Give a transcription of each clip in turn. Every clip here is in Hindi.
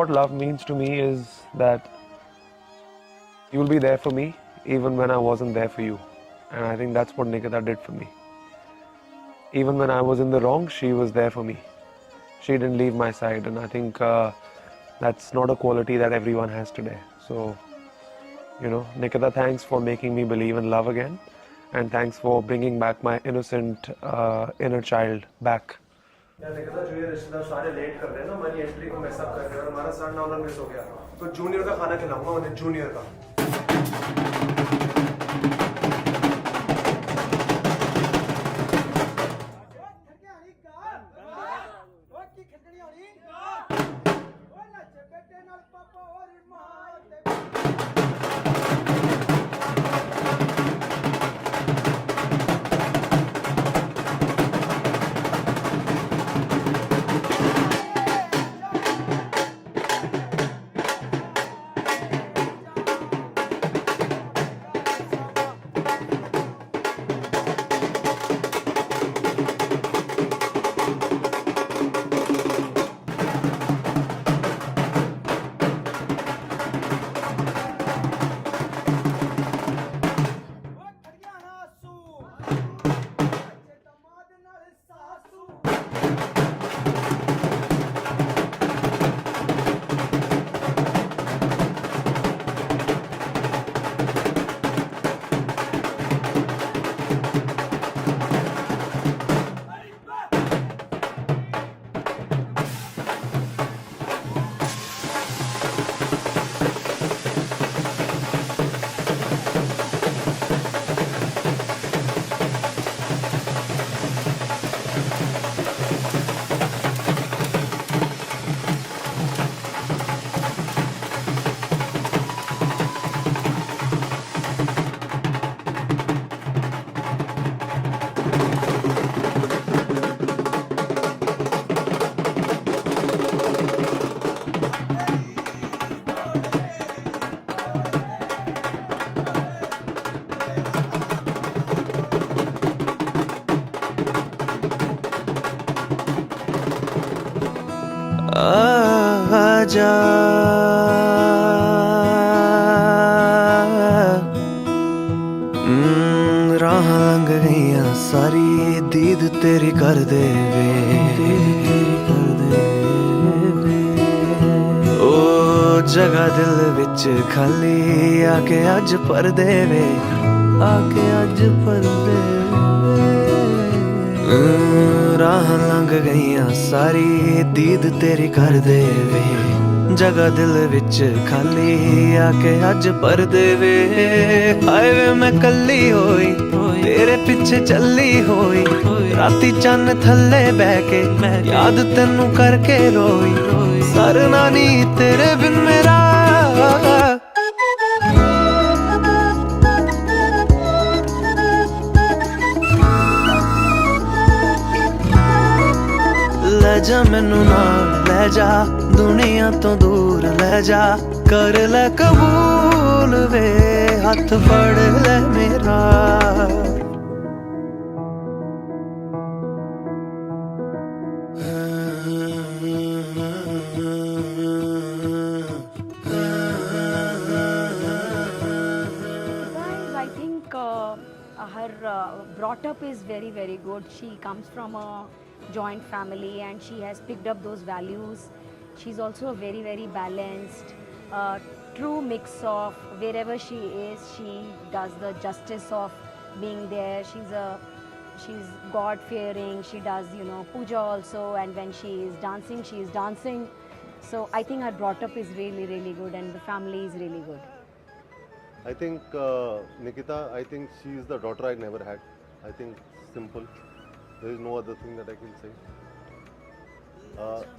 what love means to me is that you'll be there for me even when I wasn't there for you. And I think that's what Nikita did for me. Even when I was in the wrong, she was there for me. She didn't leave my side, and I think that's not a quality that everyone has today. So, Nikita, thanks for making me believe in love again, and thanks for bringing back my innocent inner child back. यार निकिता, जो ये रिश्तेदार सारे लेट कर रहे हैं ना हमारी एंट्री को मैस अप कर रहे हैं और हमारा सनडाउन मिस हो गया, तो जूनियर का खाना खिलाऊंगा उन्हें, जूनियर का। आजा राह लंघ गईयां सारी दीद तेरी कर दे वे, ओ जगह दिल विच खाली आके अज भर दे वे, आके अज भर दे। राह लंघ गईयां सारी दीद तेरी कर दे वे, जगह दिल विच खाली आके अज भर दे वे। हाय वे मैं कल्ली होई तेरे पिछे चली होई, राती चन्न थल्ले बह के याद तेनू करके रोई, सरना नी तेरे बिन मेरा। ले जा मैनू नाल ले जा, दुनिया तो दूर ले जा, कर ले कबूल वे, हाथ फड़ ले मेरा। I think her brought up is very, very good. She comes from a joint family and she has picked up those values. She's also very, very balanced, true mix of wherever she is, she does the justice of being there. She's God fearing. She does, puja also, and when she is dancing. So I think her brought up is really, really good, and the family is really good. I think Nikita, I think she is the daughter I never had. I think simple. There is no other thing that I can say.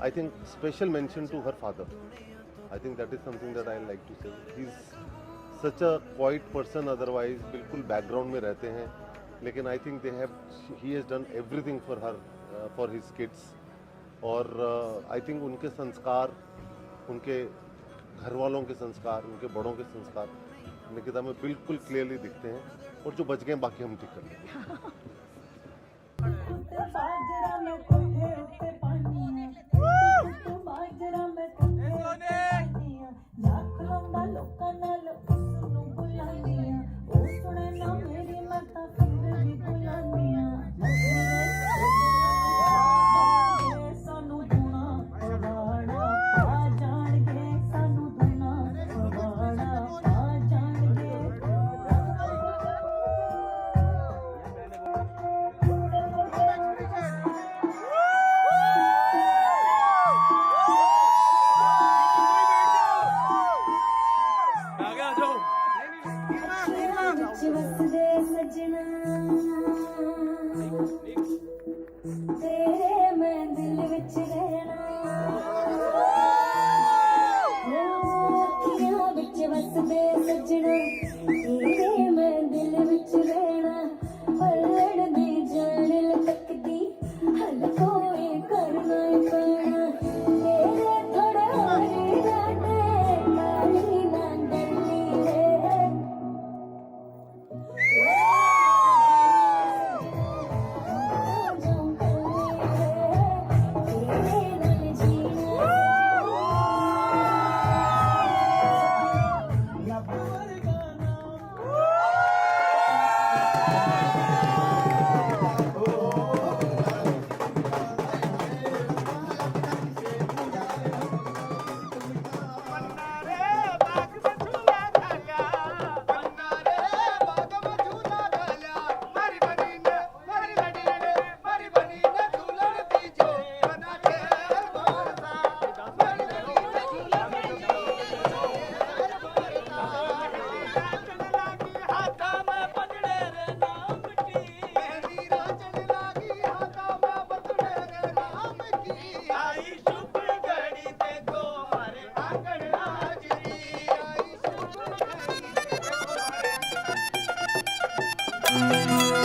I think special mention to her father. I think that is something that I like to say. He's such a quiet person otherwise, बिल्कुल background में रहते हैं, लेकिन I think he has done everything for her, for his kids. और I think उनके संस्कार, उनके घर वालों के संस्कार, उनके बड़ों के संस्कार निकिता में बिल्कुल क्लियरली दिखते हैं, और जो बच गए बाकी हम ठीक कर लेंगे। बाजरा में कोठे उत्ते पानी, बाजरा में कोठे ਲੋਕਾਂ ਨਾਲ ਉਸ ਨੂੰ ਬੁਲਾਉਂਦੀ ਆ ਉਹ ਸੁਣੇ ਨਾ ਮੇਰੀ ਮੈਂ ਤਾਂ ਫਿਰ ਵੀ ਬੁਲਾਉਂਦੀ ਆ ਸਾਨੂੰ ਦੁਨਾ ਪਵਾੜਾ ਆ ਜਾਣਗੇ ਸਾਨੂੰ ਦੁਨਾ ਪਵਾੜਾ ਆ ਜਾਣਗੇ ਵਿੱਚ ਵਸਦੇ ਸਜਣਾ ਤੇਰੇ ਮੈਂ ਦਿਲ ਵਿੱਚ ਰਹਿਣਾ ਅੱਖੀਆਂ ਵਿੱਚ ਵਸਦੇ ਸਜਣਾ ਤੇਰੇ ਮੈਂ ਦਿਲ ਵਿੱਚ ਰਹਿਣਾ ਪਲੜ ਦੀ ਜਾਣ ਲਟਕਦੀ ਹਲ ਕੋਈ ਕਰਨਾ ਹੀ ਪੈਣਾ ਤੇਰੇ ਥੋੜੇ ਹੋਰੇ ਰਾਤੇ ਨਾਲੀ ਨਾ ਡਰਨੀ ਰੇ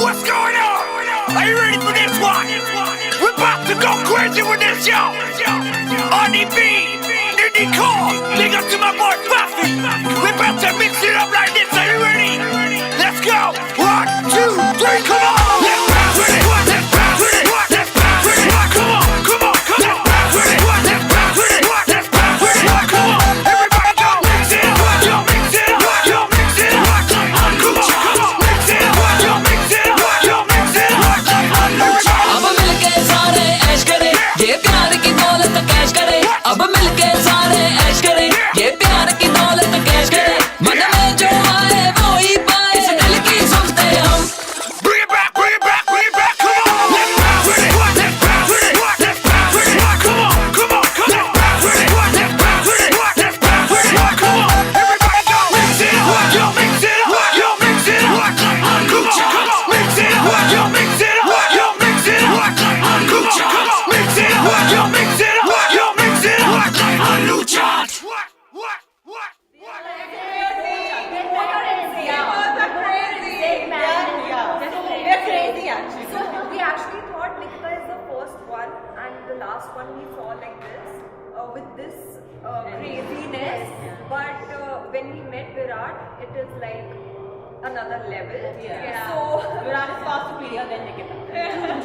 What's going on? Are you ready for this one? We're about to go crazy with this, yo! RDB, Diddy Cole, big up to my boy Buffy. We're about to mix it up like this, are you ready? Let's go! 1, 2, 3, come on! Let's bounce with it! Let's bounce with it! Let's bounce with it! Come on, come on, come on! Let's bounce with it! Let's bounce with it! Let's bounce with it! Come on, everybody go! Mix it up! Yo, mix it up! Yo, mix it up! Come on, come on! Mix it up! Yo, mix it up! Yo, mix it up! अब मिलके सारे ऐश करे ये प्यार की दौलत कैश करे अब मिलके सारे ऐश करे ये प्यार की दौलत कैश करे मन में जो आए वो ही पाए इस दिल की सुनते हम Bring it back, bring it back, bring it back, come on! Let's bounce with it! Let's bounce with it! Let's bounce with it! Come on, come on, come on! Let's bounce with it! Let's bounce with it! Let's bounce with it! Come on, everybody go! Mix it up! Yo, mix it up! Yo, mix it up! Come on, come on! Mix it up! Yo, mix it up! Yo, mix it up! Come on, come on! Mix it up! Yo, mix it up! Yo, mix it up! A new chart! What? We actually thought Nikita is the first one and the last one we saw like this with this craziness. But when we met Virat, it is like another level. So Virat is far superior than Nikita.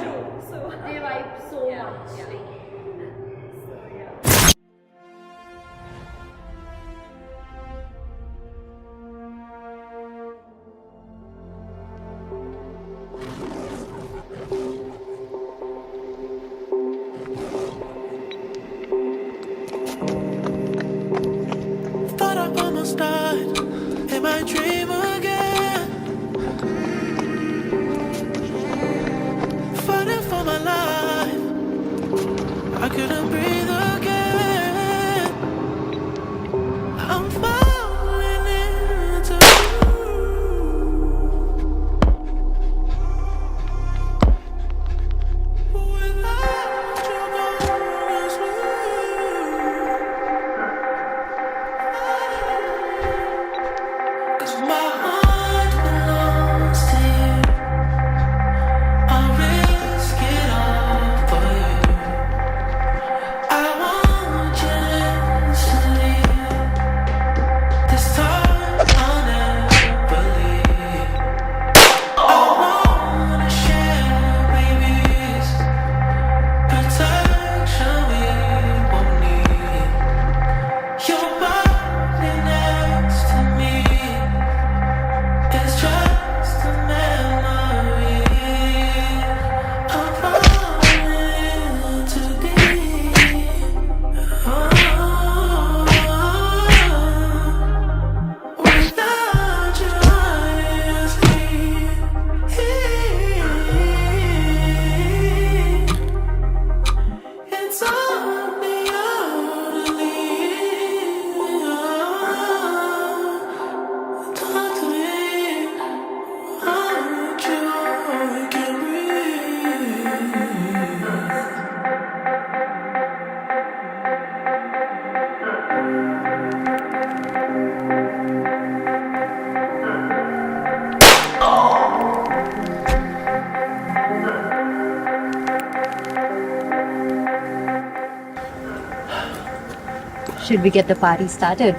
true. So They vibe so much. Thought I almost died in my dream again. Fighting for my life. Should we get the party started?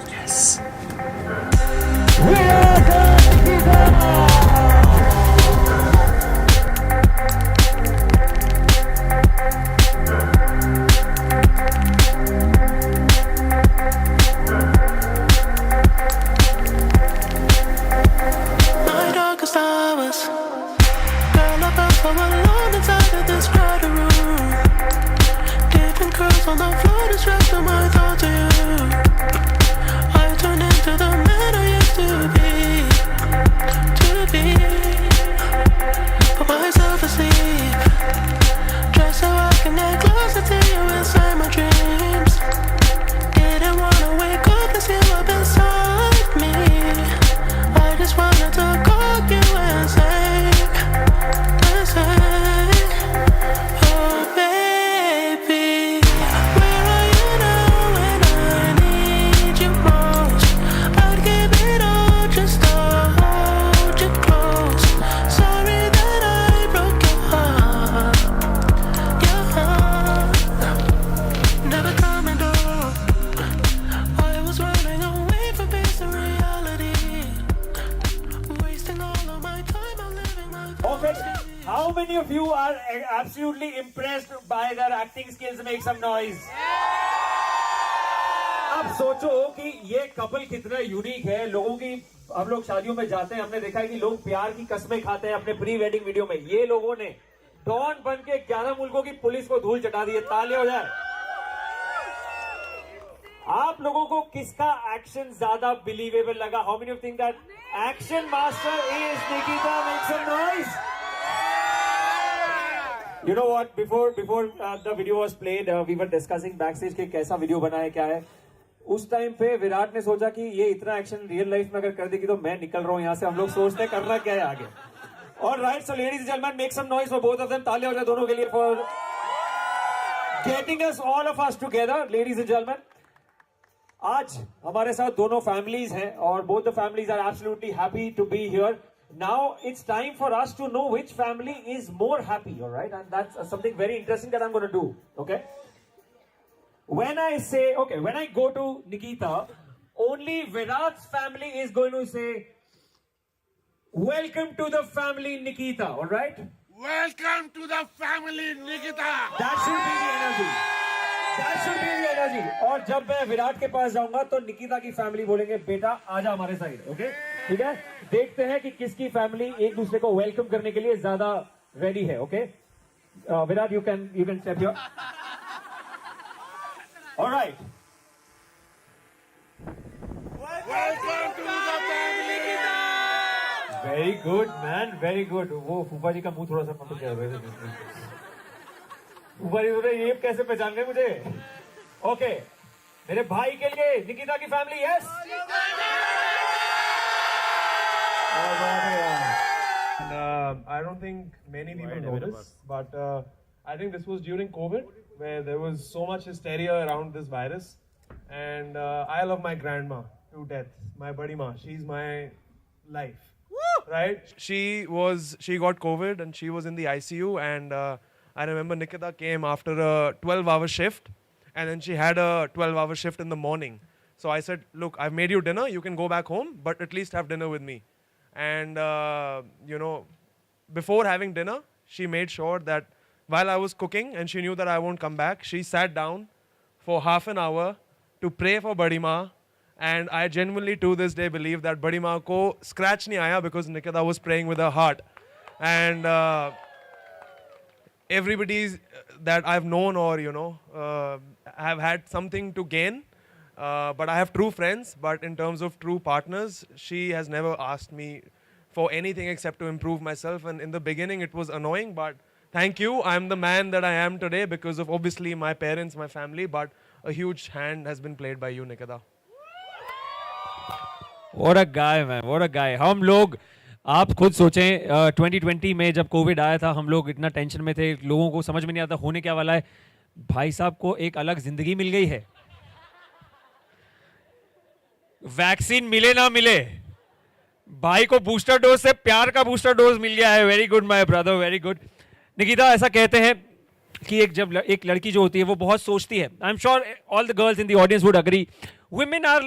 My darkest hours, girl, I felt so alone inside of this crowded room. Different curls on the floor, distracting my thoughts of you. I turn into the man I used to be. Put myself asleep, just so I can get closer to you inside my dreams. Didn't wanna wake up and see up inside me. I just wanted to call you and say, oh baby, where are you now when I need you most? I'd give it all just to hold you close. Sorry that I broke your heart, never coming through. I was running away from facing reality, wasting all of my time on living my Okay, how many of you are absolutely impressed by their acting skills? Make some noise. अब सोचो कि ये कपल कितना यूनिक है. लोगों की हम लोग शादियों में जाते हैं, हमने देखा है कि लोग प्यार की कस्में खाते हैं अपने प्री वेडिंग वीडियो में. ये लोगों ने डॉन बन के 11 मुल्कों की पुलिस को धूल चटा दी है. तालियां हो जाए. आप लोगों को किसका एक्शन ज्यादा बिलीवेबल लगा? How many of think that action master is Nikita? Make some noise. You know what? Before the video was played, we were discussing backstage कि कैसा वीडियो बना है, क्या है. उस टाइम पे विराट ने सोचा कि ये इतना एक्शन रियल लाइफ में अगर कर देगी तो मैं निकल रहा हूँ यहाँ से. हम लोग सोचते हैं करना क्या है आगे. Alright, so ladies and gentlemen, make some noise for both of them. तालियां हो जाए दोनों के लिए for getting us all of us together, ladies and gentlemen. आज हमारे साथ दोनों फैमिलीज हैं और both the families are absolutely happy to be here. Now it's time for us to know which family is more happy, all right? And that's something very interesting that I'm going to do, okay? When I go to Nikita, only Virat's family is going to say, welcome to the family Nikita, all right? Welcome to the family, Nikita. That should be the energy. That should be the energy. और जब मैं विराट के पास जाऊंगा तो निकिता की फैमिली बोलेंगे बेटा आजा हमारे साइड. ओके, ठीक है. देखते हैं कि किसकी फैमिली एक दूसरे को वेलकम करने के लिए ज्यादा रेडी है. Okay, Virat you can step here. Alright. Welcome to the family, Nikita. Very good man, very good. वो फूफा जी का मुंह थोड़ा सा पकड़ गया. फूफा जी बोले ये कैसे पहचान गए मुझे. ओके, मेरे भाई के लिए निकिता की family. Yes, I don't think many people know this, but I think this was during COVID, where there was so much hysteria around this virus, and I love my grandma to death. My buddy ma, she's my life. Right? She got COVID and she was in the ICU, and I remember Nikita came after a 12-hour shift, and then she had a 12-hour shift in the morning. So I said, look, I've made you dinner, you can go back home, but at least have dinner with me. And, before having dinner, she made sure that while I was cooking and she knew that I won't come back, she sat down for half an hour to pray for Badi Ma. And I genuinely to this day believe that Badi Ma ko scratch nahi aaya because Nikita was praying with her heart. And everybody that I've known or, have had something to gain. But I have true friends, but in terms of true partners, she has never asked me for anything except to improve myself. And in the beginning, it was annoying, but thank you. I'm the man that I am today because of obviously my parents, my family, but a huge hand has been played by you, Nikita. What a guy, man. What a guy. हम लोग, आप खुद सोचें 2020 में जब कोविड आया था, हम लोग इतना टेंशन में थे, लोगों को समझ में नहीं आता होने क्या वाला है. भाई साहब को एक अलग जिंदगी मिल गई है. वैक्सीन मिले ना मिले, भाई को बूस्टर डोज से प्यार का बूस्टर डोज मिल गया है. Very good my brother, very good. Nikita, ऐसा कहते हैं कि एक लड़की जो होती है वो बहुत सोचती है. I am sure all the girls in the audience would agree. Women are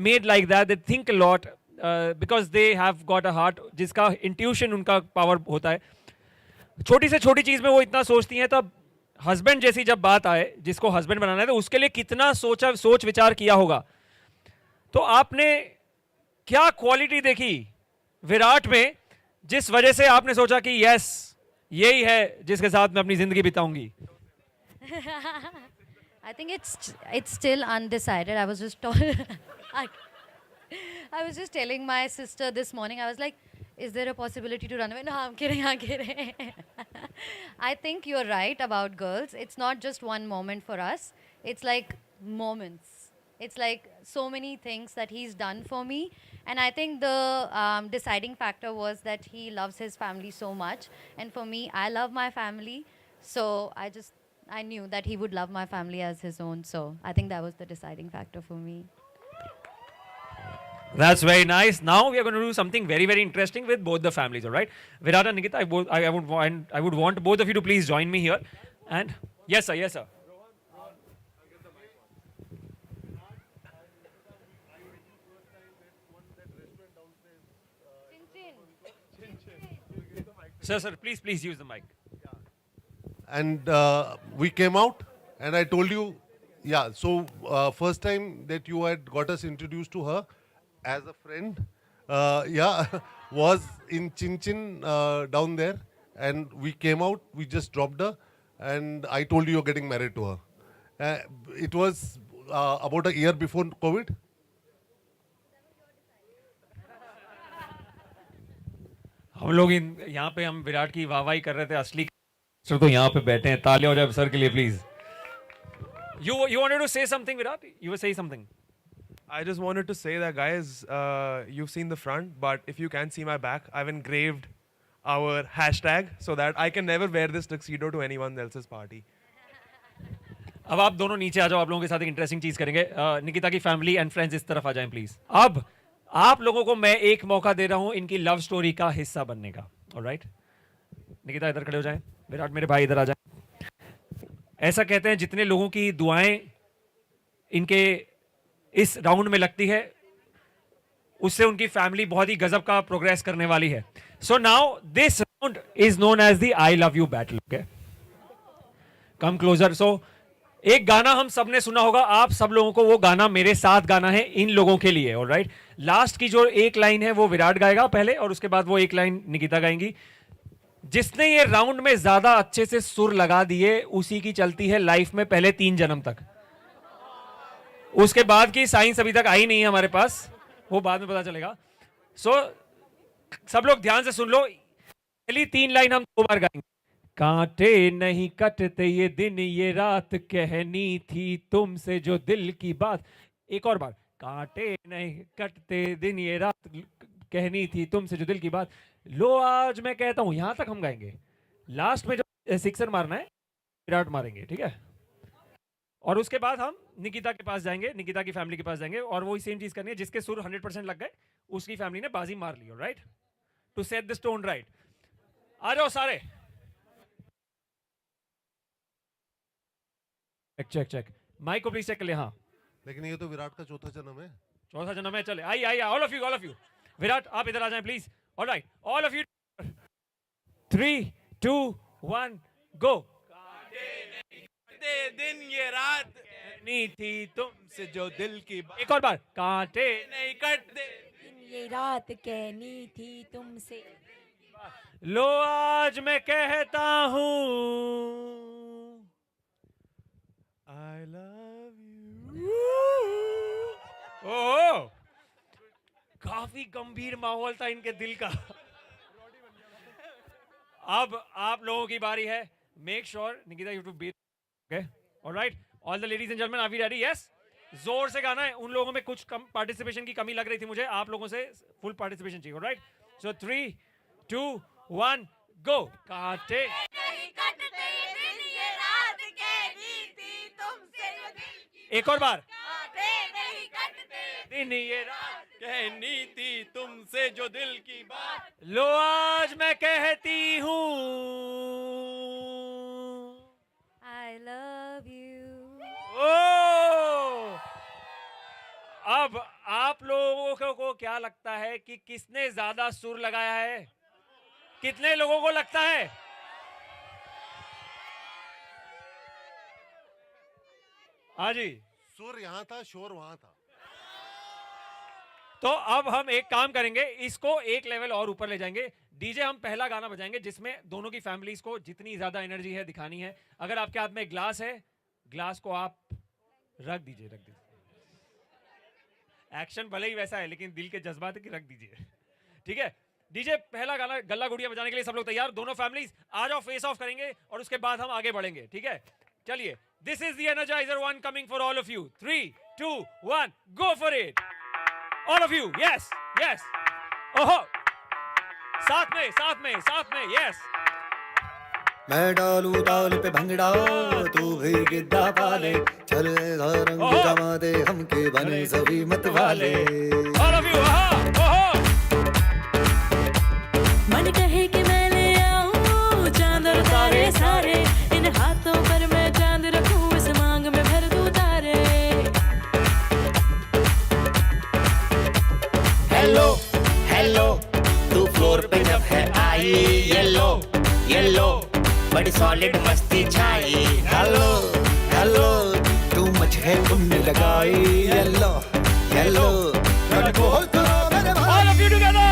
made like that. They think a lot because they have got a heart जिसका intuition उनका power होता है. छोटी से छोटी चीज में वो इतना सोचती हैं. तब हस्बैंड जैसी जब बात आए, जिसको हस्बैंड बनाना है, तो उसके लिए कितना सोच विचार किया होगा. तो आपने क्या क्वालिटी देखी विराट में जिस वजह से आपने सोचा कि यस यही है जिसके साथ मैं अपनी जिंदगी बिताऊंगी? I think it's still undecided. I was just I was just telling my sister this morning. I was like, is there a possibility to run away? No, I'm kidding. I'm kidding. I think you're right about girls. It's not just one moment for us. It's like moments. It's like so many things that he's done for me. And I think the deciding factor was that he loves his family so much. And for me, I love my family. So I knew that he would love my family as his own. So I think that was the deciding factor for me. That's very nice. Now we are going to do something very, very interesting with both the families, all right? Virat and Nikita, I would want both of you to please join me here. And yes, sir. Yes, sir. Sir, please use the mic. And we came out and I told you, yeah, so first time that you had got us introduced to her as a friend, was in Chin Chin down there, and we came out, we just dropped her, and I told you you're getting married to her. It was about a year before COVID. हम लोग यहाँ पे हम विराट की वाहवाही कर रहे थे. असली सर तो यहाँ पे बैठे हैं. तालियां हो जाए सर के लिए please. You wanted to say something, Virat? You were saying something. I just wanted to say that, guys, you've seen the front, but if you can see my back, I've engraved our hashtag so that I can never wear this tuxedo to anyone else's party. अब आप दोनों नीचे आ जाओ. आप लोगों के साथ एक इंटरेस्टिंग चीज करेंगे. निकिता की फैमिली एंड फ्रेंड्स इस तरफ आ जाएं प्लीज. अब आप लोगों को मैं एक मौका दे रहा हूं इनकी लव स्टोरी का हिस्सा बनने का. ऑलराइट, निकिता इधर खड़े हो जाएं. विराट मेरे भाई इधर आ जाएं. ऐसा कहते हैं जितने लोगों की दुआएं इनके इस राउंड में लगती है उससे उनकी फैमिली बहुत ही गजब का प्रोग्रेस करने वाली है. So now this round is known as the I love you battle. Okay, come closer. So एक गाना हम सबने सुना होगा. आप सब लोगों को वो गाना मेरे साथ गाना है इन लोगों के लिए. ऑलराइट, लास्ट की जो एक लाइन है वो विराट गाएगा पहले और उसके बाद वो एक लाइन निकिता गाएंगी. जिसने ये राउंड में ज्यादा अच्छे से सुर लगा दिए उसी की चलती है लाइफ में पहले 3 जन्म तक. उसके बाद की साइंस अभी तक आई नहीं है हमारे पास, वो बाद में पता चलेगा. सो सब लोग ध्यान से सुन लो. पहली 3 लाइन हम 2 बार गाएंगे. कांटे नहीं कटते ये दिन ये रात, कहनी थी तुमसे जो दिल की बात. एक और बार. कांटे नहीं कटते दिन ये रात, कहनी थी तुमसे जो दिल की बात. लो आज मैं कहता हूं. यहां तक हम गाएंगे. लास्ट में जो सिक्सर मारना है विराट मारेंगे, ठीक है? और उसके बाद हम निकिता के पास जाएंगे, निकिता की फैमिली के पास जाएंगे और वही सेम चीज करनी है. जिसके सुर 100% लग गए उसकी फैमिली ने बाजी मार ली. Right, to set the stone right. आ जाओ सारे. चेक माइक को प्लीज चेक कर ले. हाँ, लेकिन ये तो विराट का चौथा जन्म है. चौथा जन्म है. चले आई ऑल ऑफ यू. विराट आप इधर आ जाएं please. Alright, all of you. 3, 2, 1 गो. दिन ये रात कहनी थी तुमसे जो दिल की बात. एक और बार. कांटे नहीं कटते ये रात कहनी थी तुमसे. लो आज मैं कहता हूं I love you. ओह, काफी गंभीर माहौल था इनके दिल का. अब आप लोगों की बारी है. Make sure Nikita you to be. Okay, alright, all the ladies and gentleman, are we ready? Yes. जोर से गाना है. उन लोगों में कुछ कम पार्टिसिपेशन की कमी लग रही थी मुझे. आप लोगों से फुल पार्टिसिपेशन चाहिए. ऑलराइट, सो 3, 2, 1 गो. कांटे एक और बार. दिन ये रात कहनी थी तुमसे जो दिल की बात. लो आज मैं कहती हूँ अब आप लोगों को क्या लगता है कि किसने ज्यादा सुर लगाया है? कितने लोगों को लगता है? हाँ जी, सुर यहाँ था, शोर वहां था। तो अब हम एक काम करेंगे, इसको एक लेवल और ऊपर ले जाएंगे। डीजे हम पहला गाना बजाएंगे जिसमें दोनों की फैमिलीज को जितनी ज्यादा एनर्जी है दिखानी है। अगर आपके हाथ में ग्लास है, ग्लास को आप रख दीजिए, रख दीजिए। एक्शन भले ही वैसा है लेकिन दिल के जज्बात है कि रख दीजिए, ठीक है। डीजे पहला गाना गल्ला गुड़िया बजाने के लिए सब लोग तैयार? दोनों फैमिलीज आ जाओ, फेस ऑफ करेंगे और उसके बाद हम आगे बढ़ेंगे, ठीक है। चलिए, this is the energiser 1 coming for all of you. 3, 2, 1, go for it all of you. Yes yes, ओहो, साथ में साथ में साथ में, यस। मैं डालू ताल पे भंगड़ा, तू भी गिद्दा पाले, चले रंग जमा दे हमके बने सभी मत वाले। ऑल ऑफ यू, ओहो। मन कहे कि मैं ले आऊं चांद और तारे सारे, इन हाथों पर मैं चांद रखूं, इस मांग में भर दूं तारे। हेलो हेलो, तू फ्लोर पे जब है आई, येलो येलो, बड़ी सॉलिड मस्ती छाई। हेलो हेलो, तू मच है तुमने लगाई, येलो येलो, बोल तो मेरे भाई। All of you together.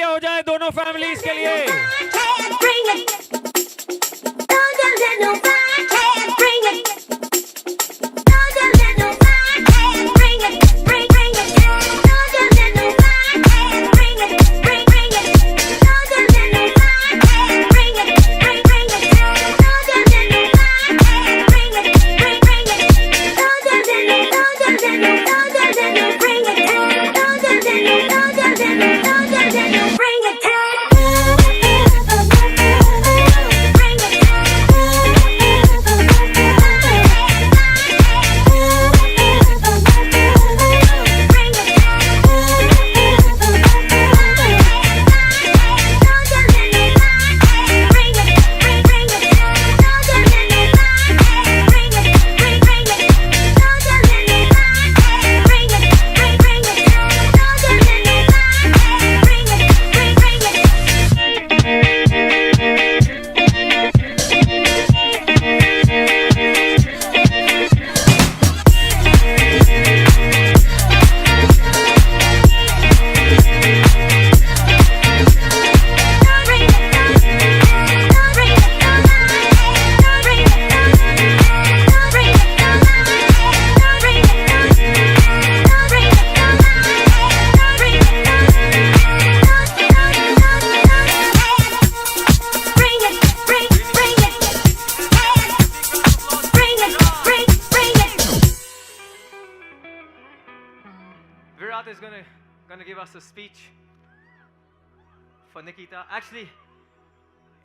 हो जाए दोनों फैमिलीज के लिए। Virat is gonna give us a speech for Nikita. Actually,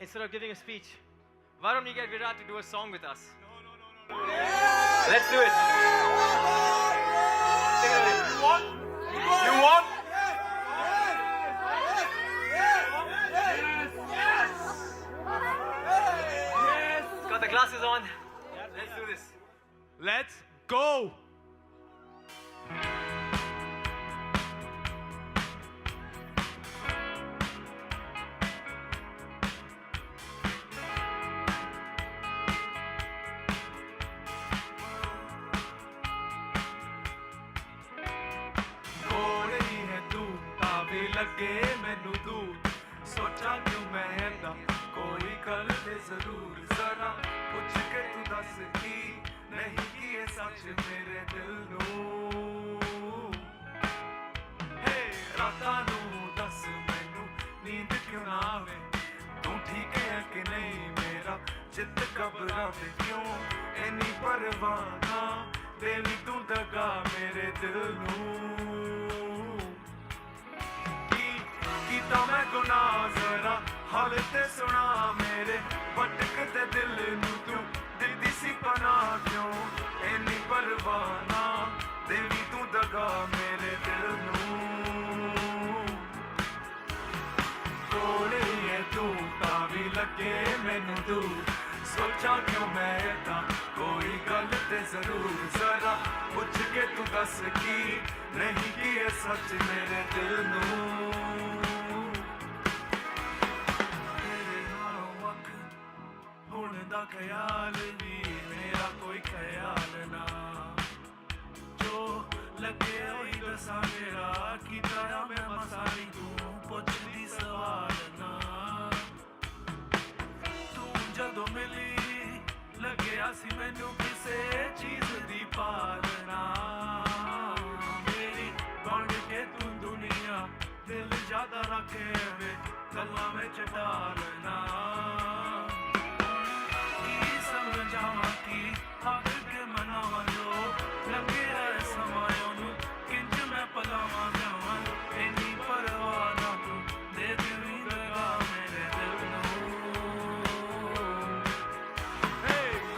instead of giving a speech, why don't we get Virat to do a song with us? No. Let's do it. Take it away. You want? You want? Yes. Got the glasses on. Let's do this. Let's go. लगे मैनू दूर सोचा क्यों मैं ऐदा कोई गल ते जरूर जरा पूछ के तू दस की नहीं की है सच मेरे दिल नू हे राता नू दस मैनू नींद क्यों ना आवे तू ठीक है कि नहीं मेरा चित घबरावे क्यों इन्नी परवाह ना देवी तू दगा मेरे दिल नूं कीता मैं गुनाह जरा हाल ते सुना मेरे भटकते दिल नूं तू दिती सी पनाह क्यों इन्नी परवाह ना देवी तू दगा मेरे दिल नूं कोले है तू तां भी लगे मैनू तू सोचा क्यों मैं तां कोई गल ते जरूर जरा पुछ के तू दस की नहीं की है सच मेरे दिल नूं तेरे नालों वख हुण दा ख्याल भी मेरा कोई ख्याल ना जो लगे होई दसा मेरा कीता मैं मसाली तू पुछदी सवाल ना तू जदों मिली लग्या सी मैनू किसे चीज दी पालना मेरी बन के तू दुनिया दिल ज्यादा रखे वे गल्लां विच डालना की समझावां की हक के मनावां जो लगे है समायों नू किंज मैं पलावां जावां इन्नी परवाह ना तू दे देवी दगा मेरे दिल नूं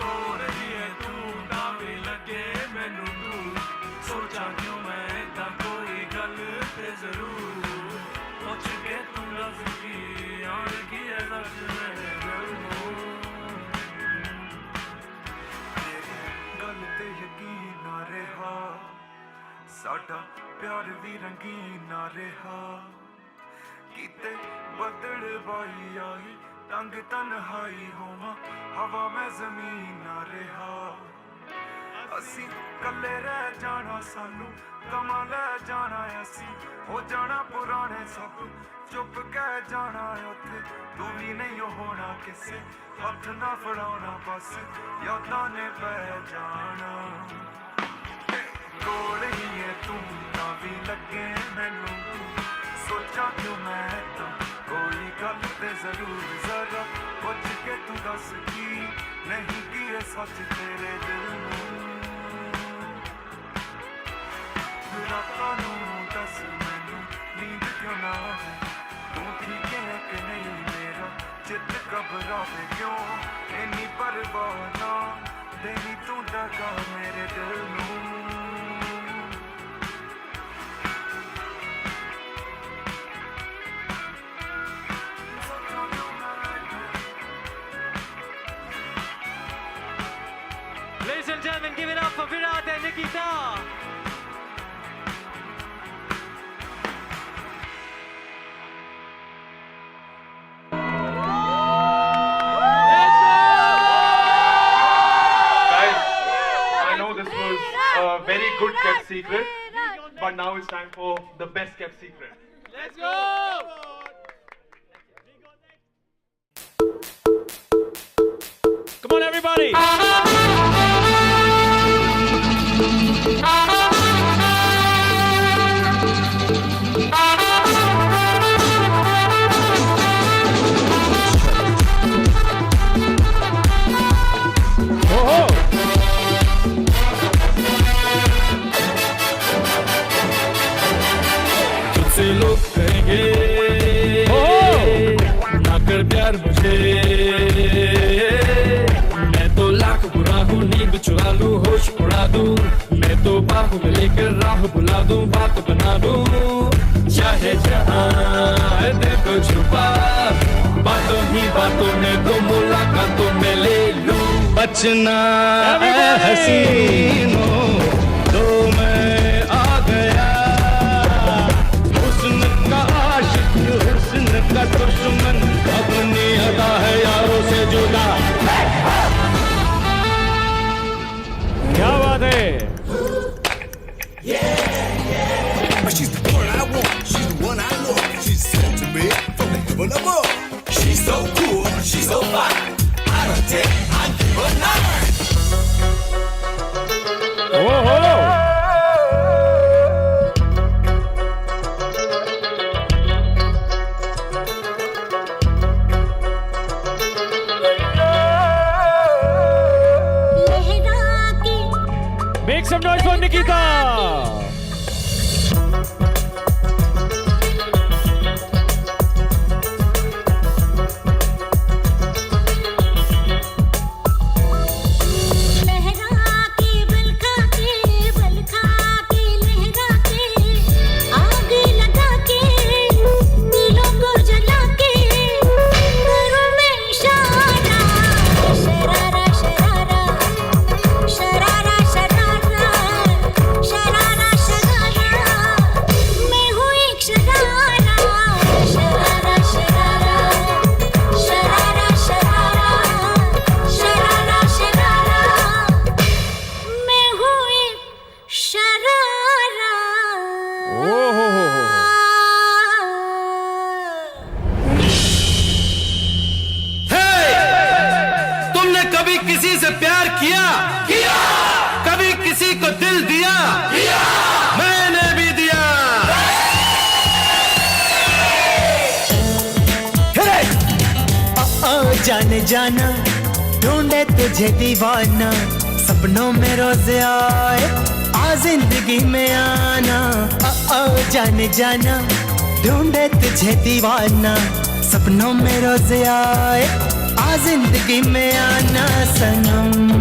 कोल ही है तू दावे लगे मैनू तू सोचा क्यों मैं तां कोई गल ते जरूर पुछ के तू लफ की आन की है सच मेरे दिल नूं गल ते यकीन ना रहा साडा प्यार भी रंगीन ना रहा किते बदल बाई आई तंग तन्हाई होवा हवा में जमीन ना रहा असी कल्ले रह जाना सानू कमा ले जाना असी हो जाना पुराने सब चुप कह जाना उत्थे तू भी नहीं होना किसे हथ ना फड़ाना बस यादां ने बह जाना कोल ही है तू तां भी लगे मैनू सोचा क्यों मैं तां कोई गल ते जरूर जरा पुछ के तू दस की नहीं की है सच तेरे दिल नूं रातां नूं दस मैनू नींद क्यों ना आवे तू ठीक है कि नहीं मेरा चित घबरावे क्यों इन्नी परवाह ना देवी तू दगा मेरे दिल नूं Ladies and gentlemen, give it up for Virat and Nikita. Guys, I know this was a very good kept secret, but now it's time for the best kept secret. Let's go! Come on, everybody! तुझसे लोग कहेंगे ना कर प्यार मुझे मैं तो लाख बुरा हूँ नींद चुरा लूँ होश उड़ा दूँ मैं तो बाहों में लेकर राह बुला दूँ बात बना दूँ चाहे जहाँ दिल को छुपा बातों ही बातों में तो मुलाकातों में ले लूँ बचना हसीनों तो मैं आ गया हुस्न का आशिक हुस्न का दुश्मन अपनी अदा है यारों से जुदा क्या बात है She's the one I want, she's the one I love. She's sent to me from the heaven above. She's so cool, she's so fine. I don't take, I give her 9. ओहो जाना ढूंढे तुझे दीवाना सपनों में रोज आए आ जिंदगी में आना जाने जाना ढूंढे तुझे दीवाना सपनों में रोज आए आ जिंदगी में आना सनम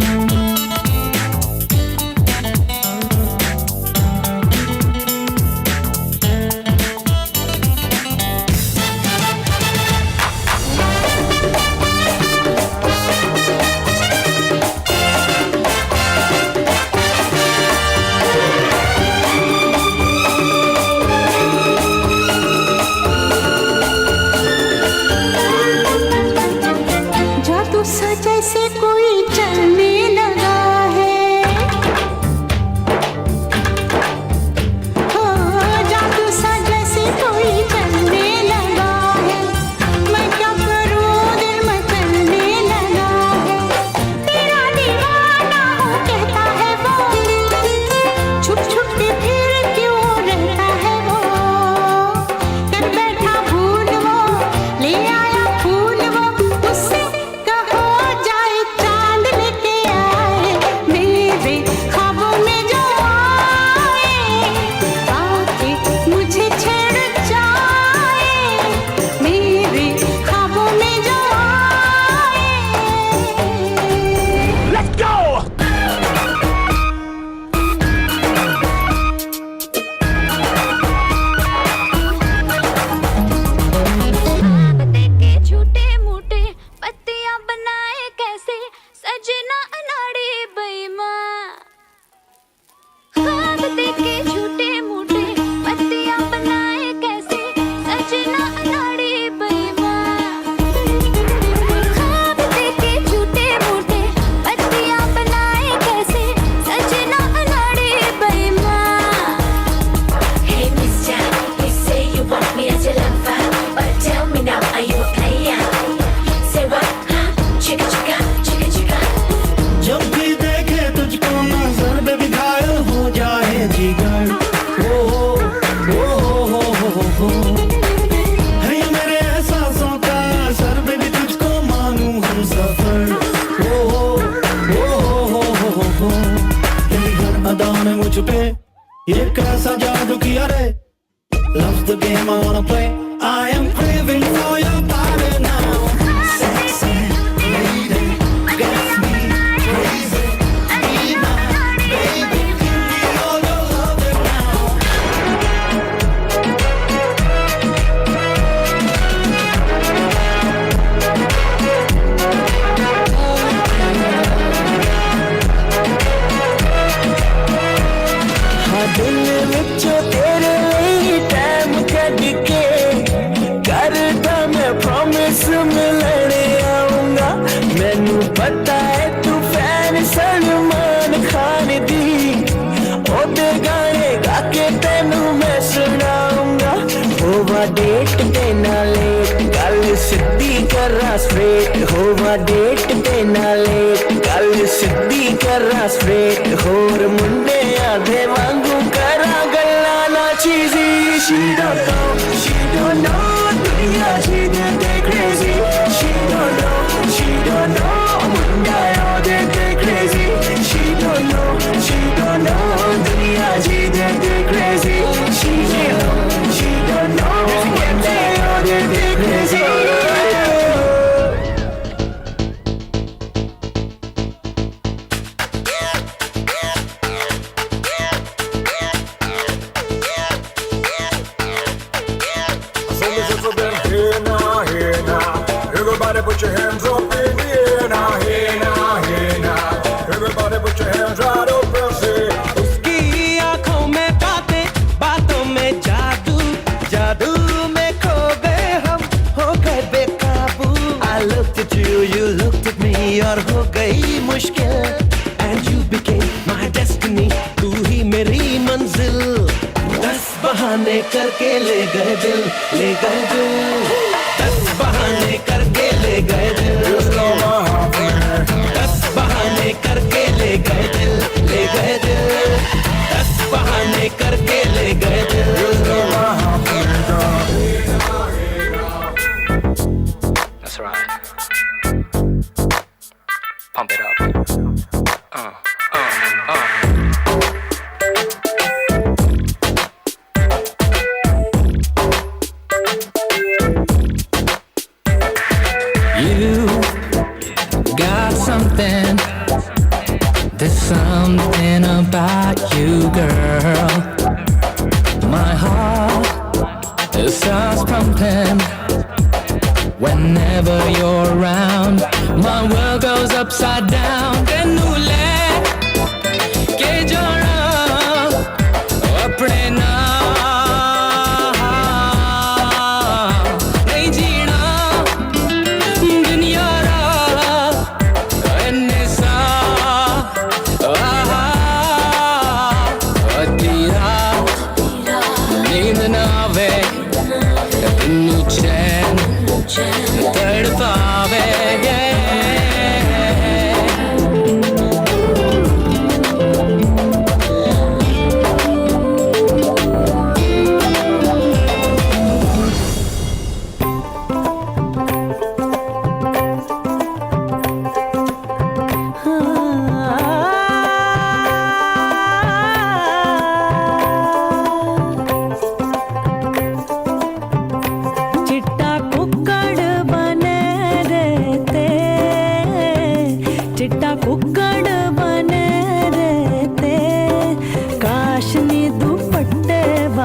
जैसे कोई चलने लगा है हो जादू सा जैसे कोई चलने लगा है मैं क्या करूं दिल में चलने लगा है तेरा दीवाना हूँ कहता है वो छुप छुप के फिर क्यों रहता है वो कर बैठा भूल वो ले आया फूल वो उससे ये कैसा जादू किया रे Loves the game I wanna play I am craving for your body now Sexy lady gets me crazy Be my baby Give me all your love दिल विचों तेरे लिए टाइम कढ के करदा मैं प्रॉमिस मिलने आऊंगा मैनू पता है तू फैन सलमान खान दी ओदे गाने गा के तेनू मैं सुनाऊंगा होवा डेट ते ना लेट गल सिद्धी करा स्ट्रेट होवा डेट ते ना लेट गल सिद्धी करा स्ट्रेट होर मुंडे आधे वांगू करा गल्ला ना चीज़ी she don't know दुनिया she they crazy she don't know Munda they crazy she don't know दुनिया she they crazy she don't know Munda they crazy Everybody put your hands up in the air now, hey now, hey now. Everybody put your hands right up and say. उसकी आँखों में बातों में जादू जादू में खो गए हम हो गए बेकाबू I looked at you, you looked at me और हो गई मुश्किल And you became my destiny तू ही मेरी मंजिल 10 बहाने करके ले गए दिल 10 बहाने करके ले गए दिल 10 बहाने करके ले गए दिल 10 बहाने करके ले गए दिल That's right.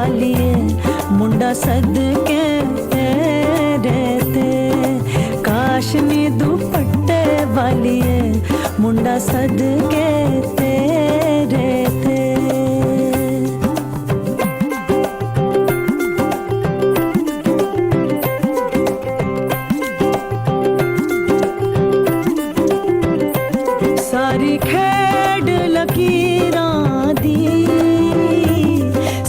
वाली मुंडा सदके तेरे ते काशनी दुपट्टे वाली मुंडा सदके तेरे ते सारी खेड लकीरां दी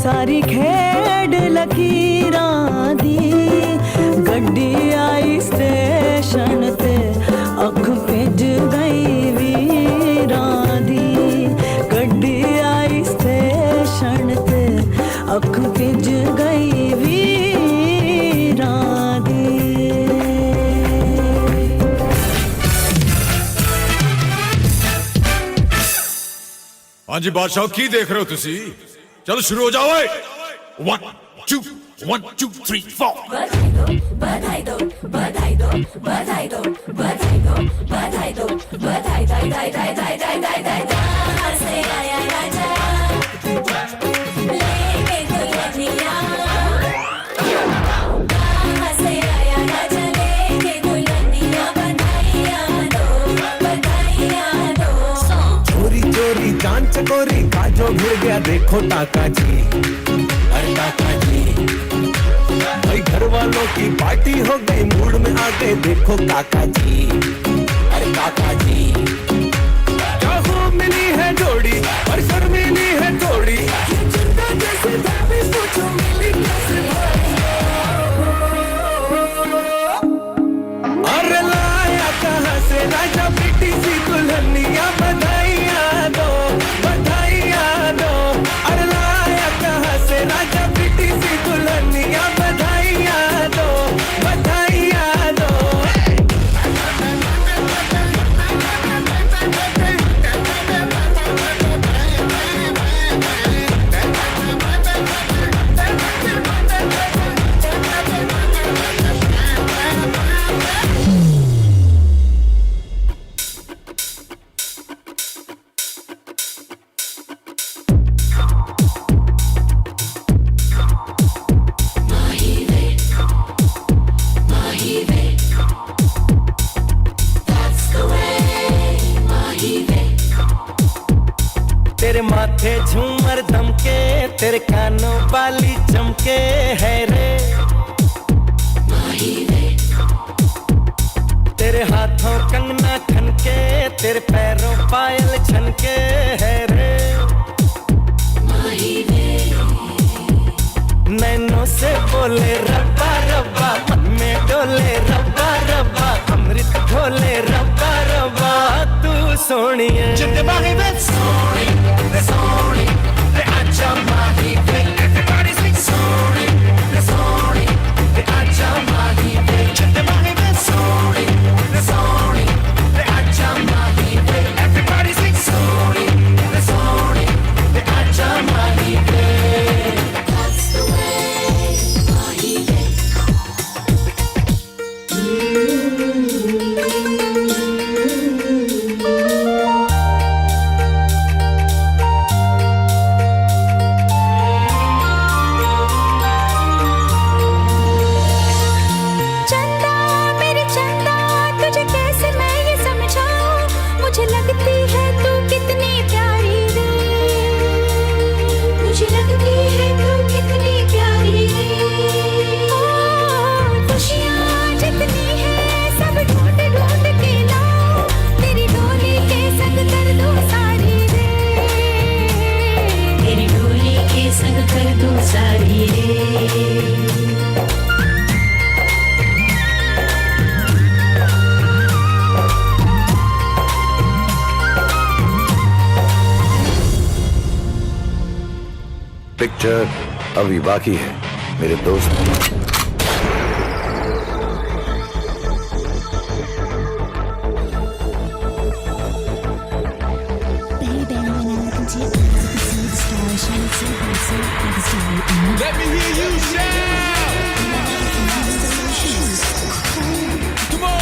सारी खेड लकीरां दी गड्डी आई स्टेशन ते अख भिज गई वीरां दी गड्डी आई स्टेशन ते अख भिज गई वीरां दी हाँ जी बादशाह की देख रहे हो तुसी चलो शुरू हो जाओ 1 2 1 2 3 4 बधाई दो बधाई दो बधाई दो बधाई दो बधाई दो बधाई दाई दाई दाई दाई दाई दाई दाई कहाँ से आया राजा लेके दुल्हनिया कहाँ से आया राजा लेके दुल्हनिया बधाइयाँ दो चोरी चोरी जान चकोरी काजो भिड़ गया देखो टाका जी अरे टाका जी भाई घर वालों की पार्टी हो गई मूड में आ गए देखो काका जी अरे काका जी क्या खूब मिली है जोड़ी और शर्मीली है थोड़ी जैसे भाभी पूछो मिली कैसे अरे लाया कहाँ से राजा बेटी सी दुल्हनिया बधाइयाँ दो अरे लाया कहाँ से राजा बेटी सी दुल्हनिया बधाइयाँ दो तेरे माथे झूमर दमके तेरे कानों वाली चमके है रे तेरे हाथों कंगना खनके तेरे पैरों पायल छनके है रे नैनों से बोले रब्बा रब्बा मन में डोले रब्बा रब्बा अमृत घोले रब्बा रब्बा तू सोनी है Everybody sing sorry, sorry, acha mahi ve. Chinde mahi ve sorry, sorry, acha mahi ve. Everybody sing sorry, sorry, acha mahi ve. That's the way, mahi ve. Picture अभी बाकी है मेरे दोस्त Let me hear you shout! Come on!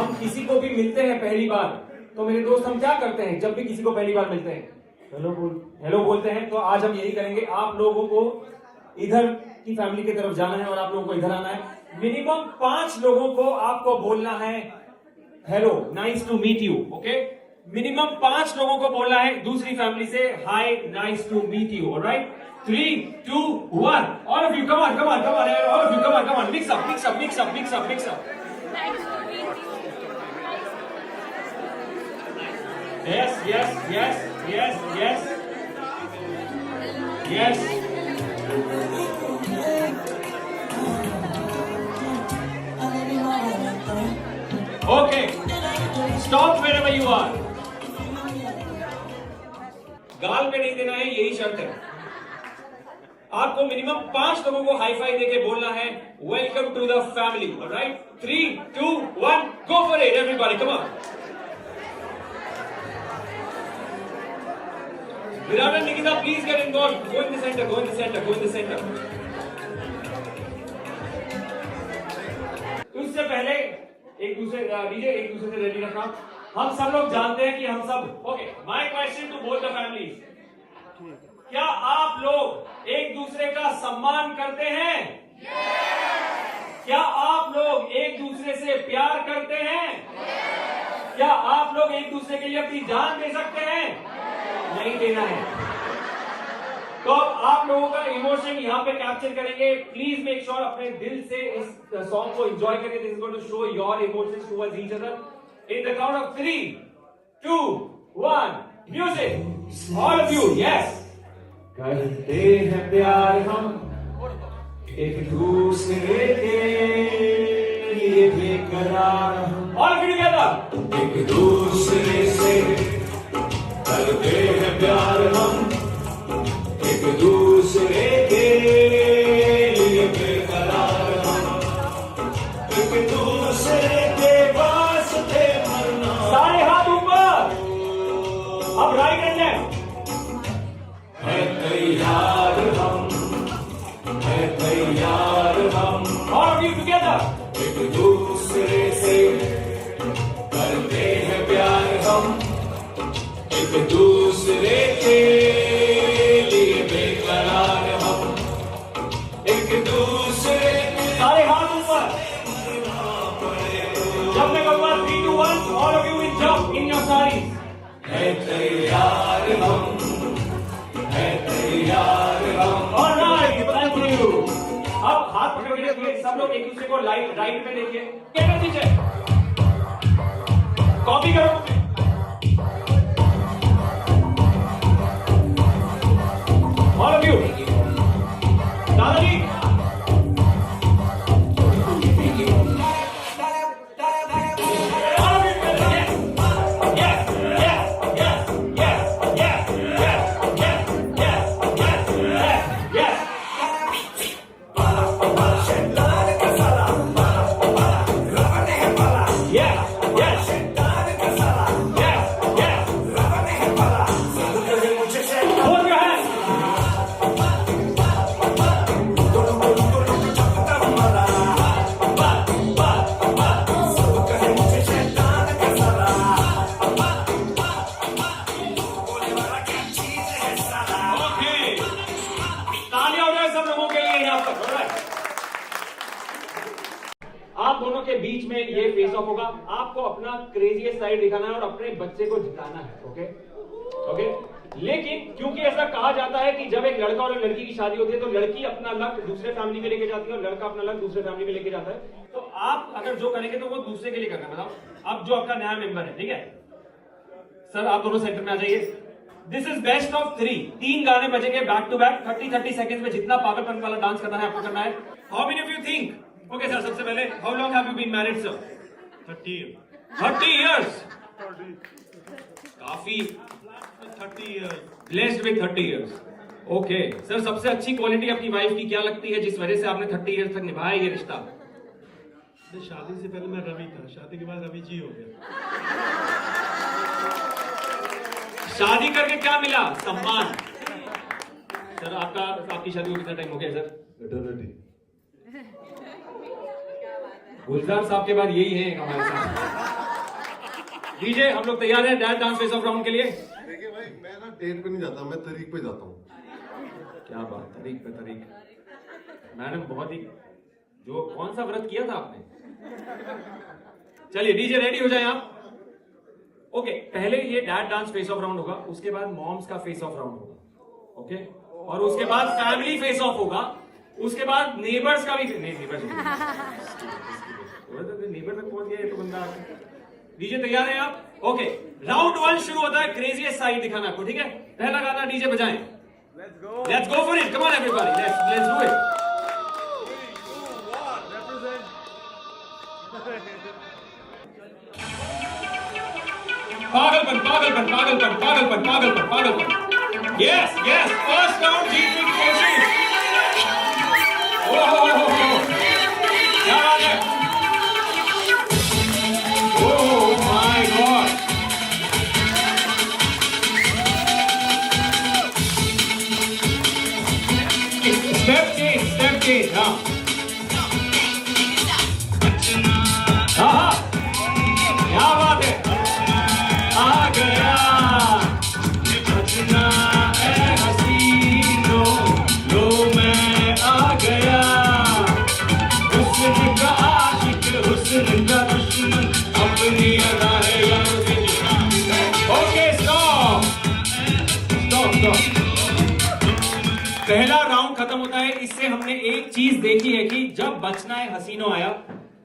हम किसी को भी मिलते हैं पहली बार तो मेरे दोस्त हम क्या करते हैं जब भी किसी को पहली बार मिलते हैं? हेलो बोलते हैं। तो आज हम यही करेंगे, आप लोगों को इधर की फैमिली की तरफ जाना है और आप लोगों को इधर आना है। मिनिमम 5 लोगों को आपको बोलना है hello, nice to meet you. Okay, minimum 5 लोगों को बोलना है दूसरी फैमिली से hi, nice to meet you. Alright, 3, 2, 1, all of you come on, all of you come on, mix up. Yes. Okay. Stop wherever you are. गाल पे नहीं देना है, यही शर्त है। आपको मिनिमम 5 लोगों को हाई फाई देके बोलना है welcome to the family. Alright, 3, 2, 1, go for it everybody, come on. Virat and Nikita, please get involved. Go in the center. उससे पहले एक दूसरे से रेडी रखना। हम सब लोग जानते हैं कि हम सब okay. My question to both the families, क्या आप लोग एक दूसरे का सम्मान करते हैं? क्या आप लोग एक दूसरे से प्यार करते हैं? क्या आप लोग एक दूसरे के लिए अपनी जान दे सकते हैं? नहीं देना है। तो आप लोगों का इमोशन यहाँ पे कैप्चर करेंगे। प्लीज मेक श्योर अपने दिल से इस सॉन्ग को एंजॉय करें। This is going to show your emotions towards each other in the count of 3, 2, 1, music. All of you, yes. करते हैं प्यार हम एक दूसरे के लिए बेकरार हम। All of you together. एक दूसरे से करते हैं प्यार हम एक दूसरे के लिए बेकरार हम, एक दूसरे के वास्ते मरना। सारे हाथ ऊपर। अब राइट हैंड लेफ्ट। है तैयार हम, है तैयार हम। All of you together. एक दूसरे से करते हैं प्यार हम एक दूसरे के लिए बेकरार हम, एक दूसरे के। सारे हाथ ऊपर। जब मैं कहूँगा 3, 2, 1, all of you will jump in your sari. है तैयार हम, है तैयार हम। Alright, thank you. अब हाथ पकड़ के रखिए सब लोग, एक दूसरे को राइट में देखिए। कैमरा पीछे कॉपी करो। All of you. Dadaji. All of you. Yes. Hold your hands. आप दोनों के बीच में ये फेस ऑफ होगा। आपको अपना क्रेजीएस्ट साइड दिखाना है और अपने बच्चे को जिताना है। Okay okay. लेकिन क्योंकि ऐसा कहा जाता है कि जब एक लड़का और एक लड़की की शादी होती है तो लड़की अपना लक दूसरे फैमिली में लेके जाती है और लड़का अपना लक दूसरे फैमिली में लेके जाता है। तो आप अगर जो करेंगे तो वो दूसरे के लिए करना। बताओ अब जो आपका नया मेंबर है, ठीक है सर, आप दोनों सेंटर में आ जाइए। दिस इज बेस्ट ऑफ 3 गाने बजेंगे बैक टू बैक 30 सेकंड्स में। जितना पागलपन वाला डांस करना है आपको करना है। How many of you think? Okay sir, सबसे पहले how long have you been married sir? 30 years. काफी 30 years. Blessed with 30 years. Okay sir, सबसे अच्छी क्वालिटी अपनी वाइफ की क्या लगती है जिस वजह से आपने 30 इयर्स तक निभाया ये रिश्ता? शादी से पहले मैं रवि था, शादी के बाद रवि जी हो गया। शादी करके क्या मिला? सम्मान। सर आपकी शादी को कितना टाइम हो गया सर? गुलजार साहब के बाद यही है हमारे साथ। डीजे हम लोग तैयार हैं dad dance face of round के लिए? देखिए भाई, मैं ना डेट पे नहीं जाता, मैं तारीख पे जाता हूँ। क्या बात, तारीख पे तारीख। मैडम बहुत ही जो कौन सा व्रत किया था आपने? चलिए डीजे रेडी हो जाए आप। ओके, पहले ये dad dance face of round होगा, उसके बाद मॉम्स का फेस ऑफ राउंड होगा। ओके, और उसके बाद फैमिली फेस ऑफ होगा, उसके बाद नेबर्स का भी नेबर तक पहुंच गया ये तो बंदा। डीजे तैयार है आप? ओके, राउंड 1 शुरू होता है। क्रेजीएस्ट साइड दिखाना आपको, ठीक है? पहला गाना डीजे बजाएं। Let's go for it, come on everybody, let's do it. पागलपन पागलपन पागलपन पागलपन पागलपन पागलपन। यस यस, फर्स्ट राउंड जीतने की कोशिश। ओह क्या बात है। Oh my God. Step change. हाँ हाँ, क्या बात है। आ गया बचना है हसीनो, लो मैं आ गया। हुस्न का आशिक, हुस्न का दुश्मन, अपनी अदा है। Okay stop. पहला राउंड खत्म होता है। इससे हमने एक चीज देखी है कि जब बचना है हसीनो आया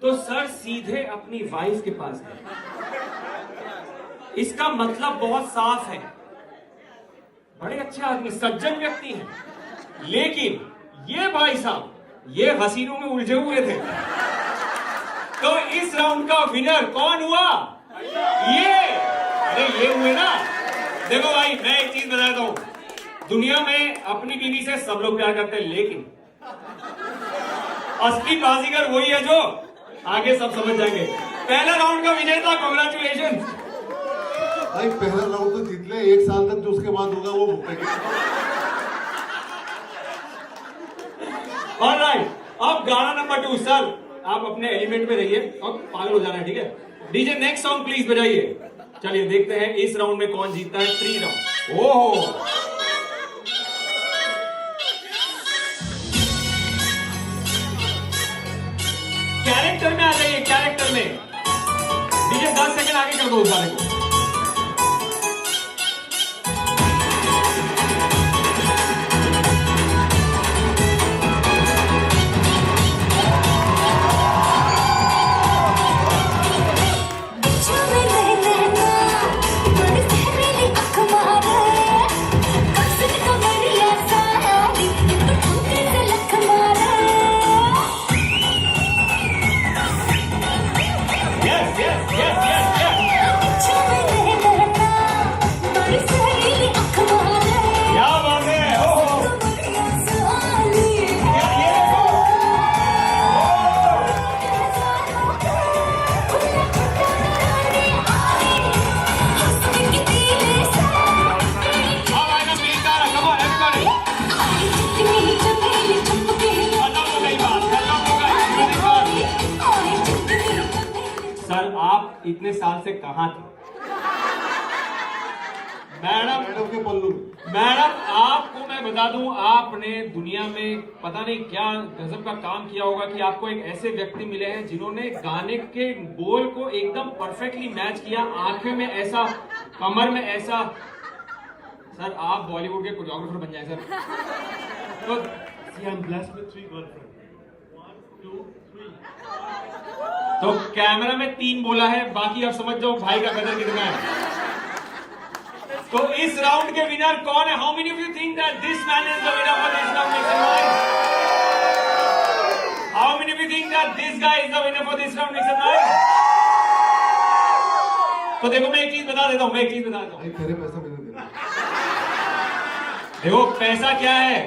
तो सर सीधे अपनी वाइफ के पास गए। इसका मतलब बहुत साफ है, बड़े अच्छे आदमी, सज्जन व्यक्ति हैं। लेकिन ये भाई साहब ये हसीनों में उलझे हुए थे। तो इस राउंड का विनर कौन हुआ? ये अरे ये हुए ना। देखो भाई, मैं एक चीज बताता हूं, दुनिया में अपनी बीवी से सब लोग प्यार करते हैं, लेकिन असली बाजीगर वही है जो आगे सब समझ जाएंगे। पहला राउंड का विजेता, कांग्रेचुलेशन भाई। पहला राउंड तो जीत ले, 1 साल तक जो उसके बाद होगा वो भुगतेंगे। ऑलराइट, अब गाना नंबर 2 सर, आप अपने एलिमेंट में रहिए और पागल हो जाना है, ठीक है? डीजे नेक्स्ट सॉन्ग प्लीज बजाइए। चलिए देखते हैं इस राउंड में कौन जीतता है। 3 राउंड। ओहो, कैरेक्टर में आ जाइए, कैरेक्टर में। डीजे 10 सेकंड आगे कर दो उस गाने को। इतने साल से कहां थे? मैडम आपको मैं बता दूं, आपने दुनिया में पता नहीं क्या गजब का काम किया होगा कि आपको एक ऐसे व्यक्ति मिले हैं जिन्होंने गाने के बोल को एकदम परफेक्टली मैच किया, आंखें में ऐसा, कमर में ऐसा। सर आप बॉलीवुड के कोरियोग्राफर बन जाए सर। तो तो कैमरा में 3 बोला है, बाकी आप समझ जाओ भाई का कदर कितना है। तो इस राउंड के विनर कौन है? How many of you think that this man is the winner for this round? Make some noise. How many of you think that this guy is the winner for this round? Make some noise. तो देखो मैं एक चीज बता देता हूं, देखो पैसा क्या है,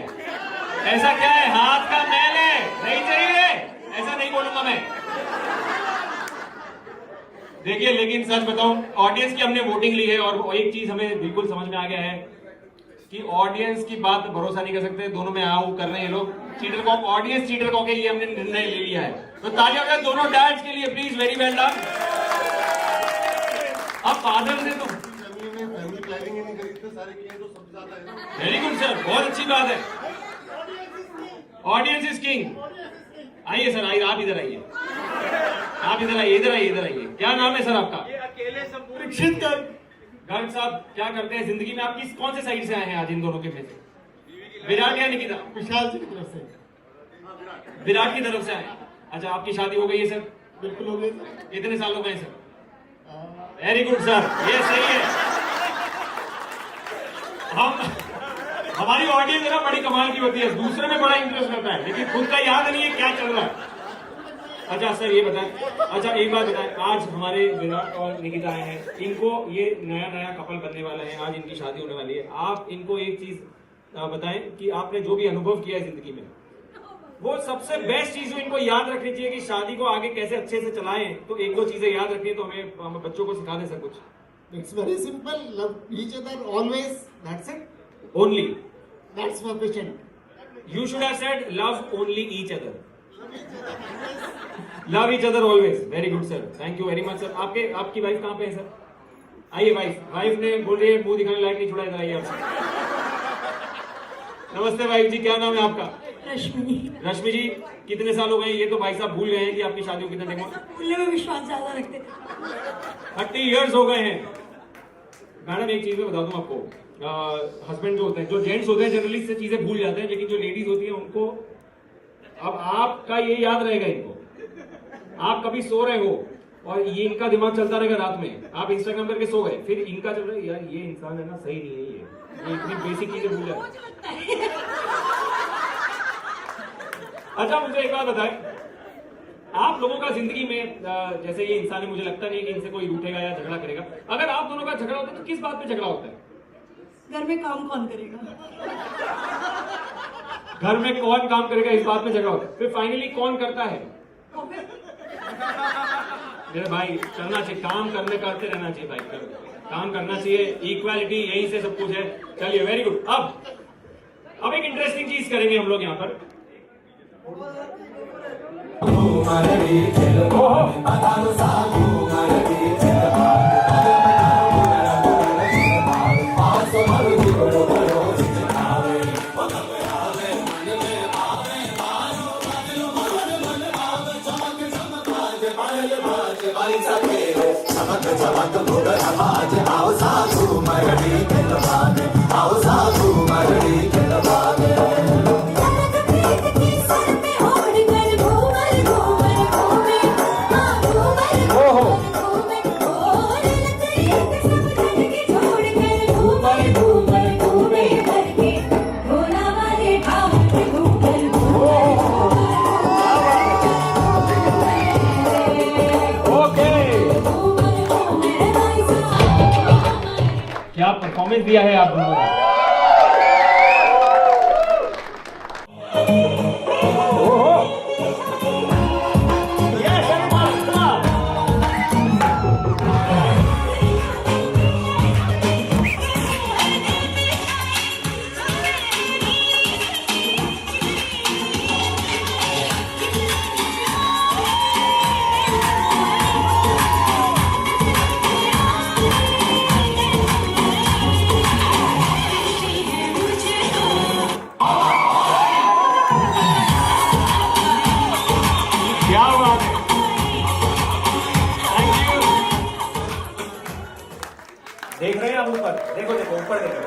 पैसा क्या है? हाथ का मैल है, नहीं चाहिए, ऐसा नहीं बोलूंगा मैं। देखिए लेकिन सच बताऊं, ऑडियंस की हमने वोटिंग ली है और एक चीज हमें बिल्कुल समझ में आ गया है कि ऑडियंस की बात पर भरोसा नहीं कर सकते। दोनों में आओ कर रहे हैं लोग cheater cock, audience cheater cock है, ये हमने निर्णय ले लिया है। तो तालियां बजाएं दोनों डैड्स के लिए प्लीज, वेरी वेल डन। अब फादर से तो वेरी गुड सर, बहुत अच्छी बात है। Audience is king. आइए सर, आइए आप इधर आइए, आप इधर आइए, इधर आइए, इधर आइए। क्या नाम है सर आपका? ये अकेले परीक्षित गर्ग साहब क्या करते हैं जिंदगी में? आप किस कौन से साइड से आए हैं आज इन दोनों के में से? विराट या निकिता? विशाल जी की तरफ से। विराट की तरफ से आए। अच्छा आपकी शादी हो गई है सर? बिल्कुल हो गई। कितने साल हो गए सर? वेरी गुड सर, ये सही है। हमारी ऑडियंस है ना बड़ी कमाल की होती है, दूसरे में बड़ा इंटरेस्ट रहता है लेकिन खुद का याद नहीं है क्या चल रहा है। अच्छा सर ये बताएं, अच्छा एक बात बताएं, आज हमारे विराट और निकिता आए हैं, इनको ये नया कपल बनने वाला है, आज इनकी शादी होने वाली है। आप इनको एक चीज बताएं कि आपने जो भी अनुभव किया है जिंदगी में, वो सबसे बेस्ट चीज जो इनको याद रखनी चाहिए कि शादी को आगे कैसे अच्छे से चलाएं। तो 1-2 चीजें याद रखनी है तो हमें बच्चों को सिखा दें सर कुछ। It's very simple. Love each other always. That's it. Only. That's sufficient. You should have said love only each other. Love each other always. Very good sir. Thank you very much sir. आपकी वाइफ कहाँ पे है सर? आइए वाइफ ने बोल रही है मुंह दिखाने लायक नहीं छोड़ा, इधर आइए आप। नमस्ते वाइफ जी, क्या नाम है आपका? रश्मि। रश्मि जी कितने साल हो गए? ये तो भाई साहब भूल गए हैं कि आपकी शादी को कितने टाइम? भूलने में विश्वास ज्यादा रखते। 30 इयर्स हो गए हैं। मैडम एक चीज मैं बता दूं आपको, हस्बैंड जो होते हैं, जो जेंट्स होते हैं जनरली से चीजें भूल जाते हैं, लेकिन जो लेडीज होती है उनको, अब आपका ये याद रहेगा इनको। आप कभी सो रहे हो और ये इनका दिमाग चलता रहेगा रात में, आप इंस्टाग्राम करके सो गए, फिर इनका चल रहा है यार ये इंसान है ना सही नहीं है, ये इतनी बेसिक चीजें भूल जाते। अच्छा मुझे एक बात बताएं, आप लोगों का जिंदगी में जैसे ये इंसान है, मुझे लगता नहीं कि इनसे कोई रूठेगा या झगड़ा करेगा। अगर आप दोनों का झगड़ा होता है तो किस बात पे झगड़ा होता है? घर में काम कौन करेगा? घर में कौन काम करेगा इस बात में झगड़ा होता है। फिर फाइनली कौन करता है? मेरे भाई करना चाहिए, काम करते रहना चाहिए भाई, काम करना चाहिए, इक्वालिटी यही से सब कुछ है। चलिए वेरी गुड। अब एक इंटरेस्टिंग चीज करेंगे हम लोग यहाँ पर। क्या परफॉर्मेंस दिया है आप दोनों ने? बात है। Thank you. देख रहे हैं आप ऊपर, देखो देखो ऊपर देखो,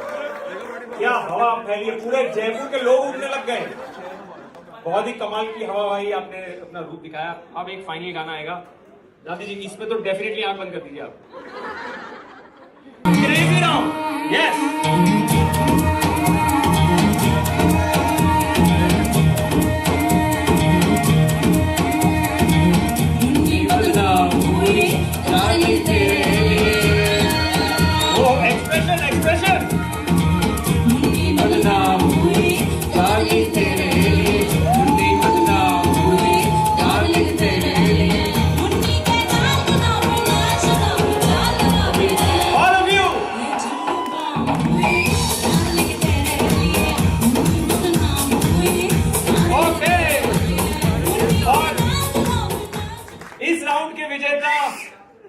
क्या हवा फैली है, पूरे जयपुर के लोग उठने लग गए। बहुत ही कमाल की हवा भाई, आपने अपना रूप दिखाया। अब एक फाइनल गाना आएगा, दादी जी इसमें तो डेफिनेटली आंख बंद कर दीजिए आप। यस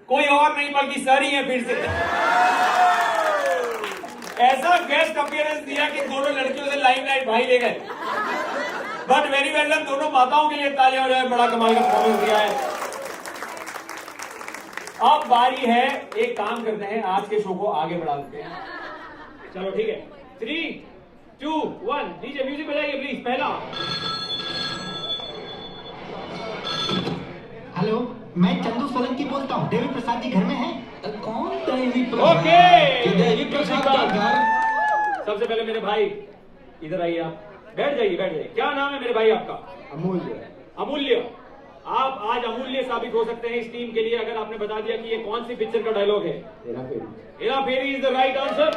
कोई और नहीं बल्कि सर ही है फिर से। ऐसा गेस्ट अपीयरेंस दिया कि दोनों लड़कियों से लाइमलाइट भाई ले गए। बट वेरी वेल डन, दोनों माताओं के लिए तालियां हो जाए, बड़ा कमाल का परफॉर्मेंस दिया है। अब बारी है, एक काम करते हैं, आज के शो को आगे बढ़ा देते हैं। चलो ठीक है, 3, 2, 1 डीजे म्यूजिक बजाइए प्लीज। पहला हेलो, मैं चंदू सोलंकी बोलता हूँ। देवी प्रसाद जी घर में हैं? कौन देवी प्रसाद? ओके, देवी प्रसाद का घर। सबसे पहले मेरे भाई इधर आइए, आप बैठ जाइए, बैठ जाइए। क्या नाम है मेरे भाई आपका? अमूल्य। अमूल्य, आप आज अमूल्य साबित हो सकते हैं इस टीम के लिए अगर आपने बता दिया कि ये कौन सी पिक्चर का डायलॉग है। हेरा फेरी इज द राइट आंसर।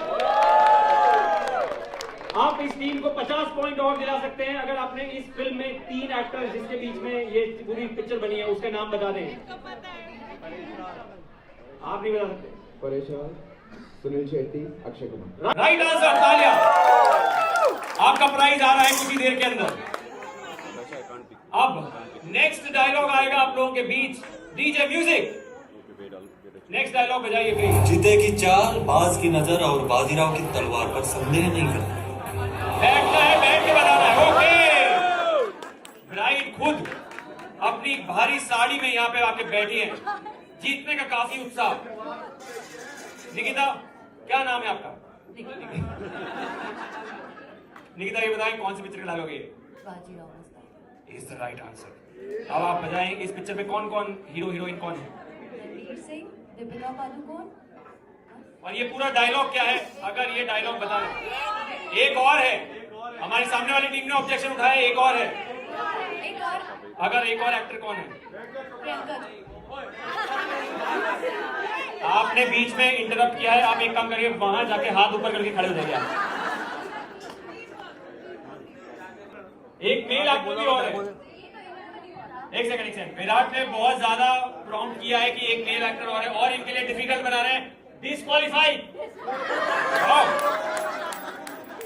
आप इस टीम को 50 पॉइंट और दिला सकते हैं अगर आपने इस फिल्म में 3 एक्टर्स जिसके बीच में ये पूरी पिक्चर बनी है उसके नाम बता दें। आप नहीं बता सकते? परेशान, सुनील शेट्टी, अक्षय कुमार। राइट आंसर, तालियां। आपका प्राइज आ रहा है कुछ ही देर के अंदर। अब नेक्स्ट डायलॉग आएगा आप लोगों के बीच। डीजे म्यूजिक, नेक्स्ट डायलॉग बजाइए प्लीज। जीते की चाल, बाज की नजर और बाजीराव की तलवार पर संदेह नहीं करता। बैठना है, बैठ के बताना है। ओके, ब्राइड खुद अपनी भारी साड़ी में यहाँ पे आके बैठी है, जीतने का काफी उत्साह। निकिता, क्या नाम है आपका? निकिता ये बताएं कौन सी पिक्चर का डायलॉग है? Bajirao is the right answer. अब आप बताएं इस पिक्चर में कौन कौन हीरो हीरोइन कौन है? रणवीर सिंह, दीपिका पादुकोण। और ये पूरा डायलॉग क्या है अगर ये डायलॉग बता दें? एक और है, हमारी सामने वाली टीम ने ऑब्जेक्शन उठाया, एक और है। एक और? अगर एक और एक्टर कौन है? आपने बीच में इंटरप्ट किया है, आप एक काम करिए, वहां जाके हाथ ऊपर करके खड़े हो जाइए। एक मेल एक्टर भी और है। एक सेकंड, विराट ने बहुत ज्यादा प्रॉम्प्ट किया है कि एक मेल एक्टर और है और इनके लिए डिफिकल्ट बना रहे हैं। डिस्क्वालीफाइड।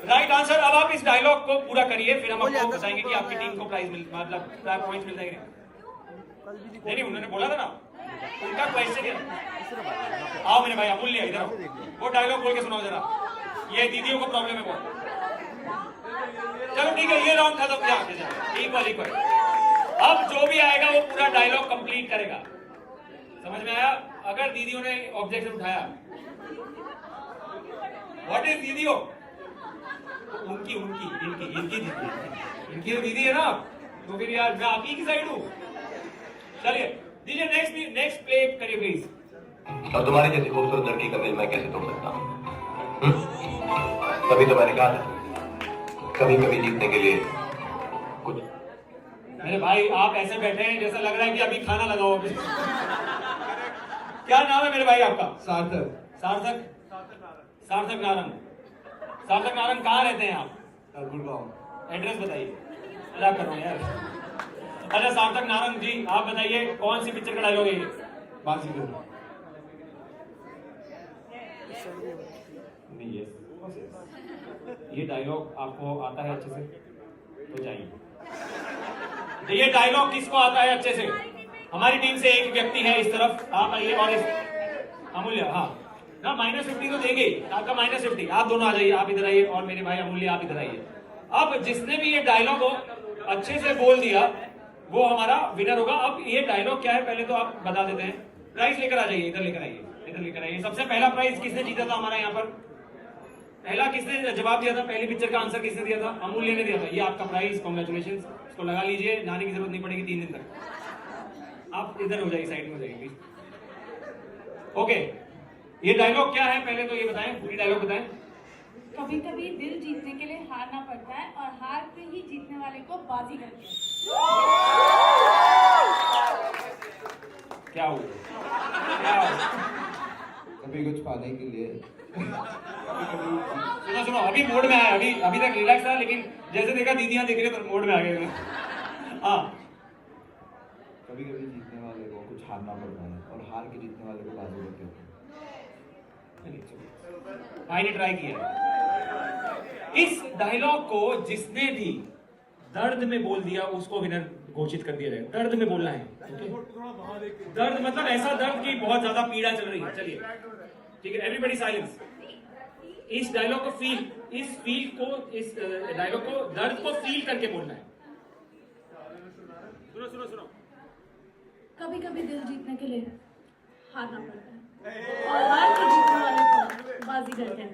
Right answer. अब आप इस डायलॉग को पूरा करिए, फिर हम आपको बताएंगे कि आपकी टीम को प्राइज मतलब पॉइंट्स मिल जाएंगे। नहीं, उन्होंने बोला था ना, उनका क्वेश्चन है। आओ मेरे भाई अमूल्य, इधर आओ, वो डायलॉग बोल के सुनाओ जरा। ये दीदियों को प्रॉब्लम है बहुत। चलो ठीक है, ये राउंड खत्म किया। इक्वल। अब जो भी आएगा वो पूरा डायलॉग कंप्लीट करेगा। समझ में आया? अगर दीदियों ने ऑब्जेक्शन उठाया, व्हाट इज दीदियों? उनकी तो दीदी है ना, तो फिर यार मैं आप ही की साइड हूँ। चलिए दीजिए नेक्स्ट प्ले करिए प्लीज। और तुम्हारी जैसी खूबसूरत लड़की का दिल मैं कैसे तोड़ सकता हूँ? तभी तो मैंने कहा था, कभी कभी जीतने के लिए कुछ। मेरे भाई आप ऐसे बैठे हैं जैसा लग रहा है कि अभी खाना लगाओ। अभी क्या नाम है मेरे भाई आपका? सार्थक नारंग। सार्थक नारंग कहाँ रहते हैं आप? गुड़गांव। एड्रेस बताइए। क्या कर रहा हूँ यार। अच्छा सार्थक नारंग जी, आप बताइए कौन सी पिक्चर का डायलॉग है ये? बाजीगर। नहीं, ये डायलॉग आपको आता है अच्छे से? तो जाइए। ये डायलॉग किसको आता है अच्छे से? हमारी टीम से एक व्यक्ति है इस तरफ, आप आइए। और इस अमूल्य, हाँ ना, -50 तो देंगे आपका, -50। आप दोनों आ जाइए, आप इधर आइए, और मेरे भाई अमूल्य आप इधर आइए। अब जिसने भी ये डायलॉग अच्छे से बोल दिया वो हमारा विनर होगा। अब ये डायलॉग क्या है पहले तो आप बता देते हैं। प्राइस लेकर आ जाइए, इधर लेकर आइए, इधर लेकर आइए। सबसे पहला प्राइस किसने जीता था हमारा यहाँ पर? पहला किसने जवाब दिया था? पहली पिक्चर का आंसर किसने दिया था? अमूल्य ने दिया था। ये आपका प्राइस, कॉन्ग्रेचुलेशन। इसको लगा लीजिए, जाने की जरूरत नहीं पड़ेगी 3 दिन तक। आप इधर हो जाइए, साइड में हो जाइए प्लीज। ओके, ये डायलॉग क्या है पहले तो ये बताएं, पूरी डायलॉग बताएं। कभी कभी दिल जीतने के लिए हारना पड़ता है और हार पे ही जीतने वाले को बाजी करते हैं। क्या हुआ? क्या हुआ? कभी कुछ पाने के लिए सुनो सुनो, अभी मोड में आया, अभी तक रिलैक्स था, लेकिन जैसे देखा दीदियां दिख रही है तो मोड में आ गए। हाँ, कभी कभी जीतने वाले को कुछ हारना पड़ता है और हार के जीतने वाले को बाजी करते हैं। भाई ने ट्राई किया। इस डायलॉग को जिसने भी दर्द में बोल दिया उसको विनर घोषित कर दिया जाएगा। दर्द में बोलना है, दर्द मतलब ऐसा दर्द की बहुत ज्यादा पीड़ा चल रही है। चलिए ठीक है, एवरीबॉडी साइलेंस। इस डायलॉग को इस डायलॉग को दर्द को फील करके बोलना है। सुनो सुनो सुनो। कभी कभी दिल जीतने के लिए हारना पड़ता है और हार के जीतने वाले को बाजी करते हैं।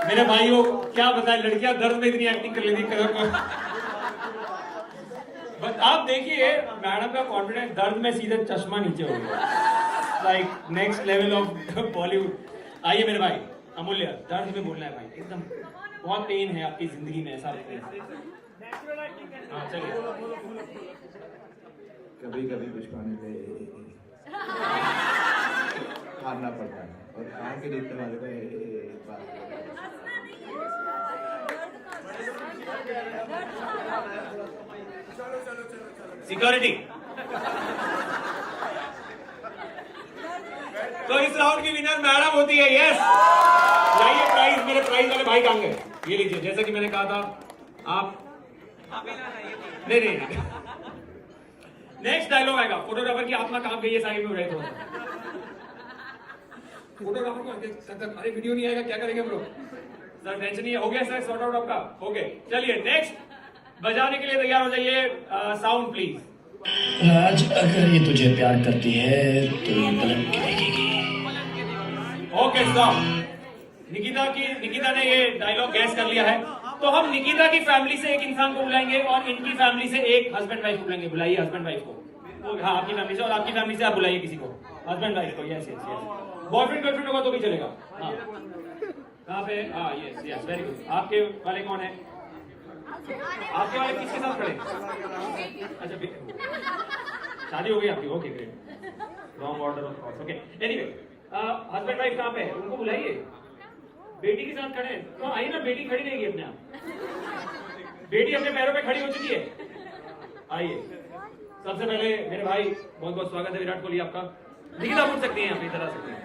मेरे भाइयों क्या बताएं, लड़कियां दर्द में इतनी एक्टिंग कर लेती है। बस आप देखिए मैडम का कॉन्फिडेंस, दर्द में सीधे चश्मा नीचे हो गया। Like next level of Bollywood. आइए मेरे भाई अमूल्य, दर्द में बोलना है भाई, एकदम बहुत पेन है आपकी जिंदगी में, ऐसा लगता है। हाँ चलिए। कभी कभी कुछ पाने के लिए हारना पड़ता है और हार के जीतने वाले को सिक्योरिटी। तो इस राउंड की विनर मैडम होती है। यस, लाइए प्राइस। मेरे प्राइस वाले भाई कहाँ गए? ये लीजिए, जैसा कि मैंने कहा था आप नहीं। नेक्स्ट डायलॉग आएगा। फोटोग्राफर की आत्मा कहाँ गई है? साइड में रहे थोड़ा। फोटोग्राफर को अरे वीडियो नहीं आएगा, क्या करेंगे हम लोग? सर टेंशन नहीं है, हो गया सर, सॉर्ट आउट आपका। ओके चलिए नेक्स्ट बजाने के लिए तैयार हो जाइए। Sound please. राज, अगर ये तुझे प्यार करती है तो ये पलट के देखेगी। Okay stop. निकिता ने ये डायलॉग गैस कर लिया है, तो हम निकिता की फैमिली से एक इंसान को बुलाएंगे और इनकी फैमिली से एक हस्बैंड वाइफ को बुलाएंगे। बुलाइए हस्बैंड वाइफ को। हाँ, आपकी फैमिली से और आपकी फैमिली से आप बुलाइए किसी को, हस्बैंड वाइफ को। Yes yes yes. Boyfriend girlfriend होगा तो भी चलेगा। हाँ कहाँ पे? हाँ यस यस, वेरी गुड। आपके वाले कौन है? आपके वाले किसके साथ खड़े? अच्छा शादी हो गई आपकी? Okay great. Wrong order of course. Okay anyway, husband wife कहाँ पे है? उनको बुलाइए। बेटी के साथ खड़े हैं तो आइए ना, बेटी खड़ी रहेगी अपने आप। बेटी अपने पैरों पे खड़ी हो चुकी है। आइए सबसे पहले मेरे भाई, बहुत बहुत स्वागत है विराट कोहली आपका। निकिता पूछ सकती हैं, यहाँ पे इधर आ सकती हैं।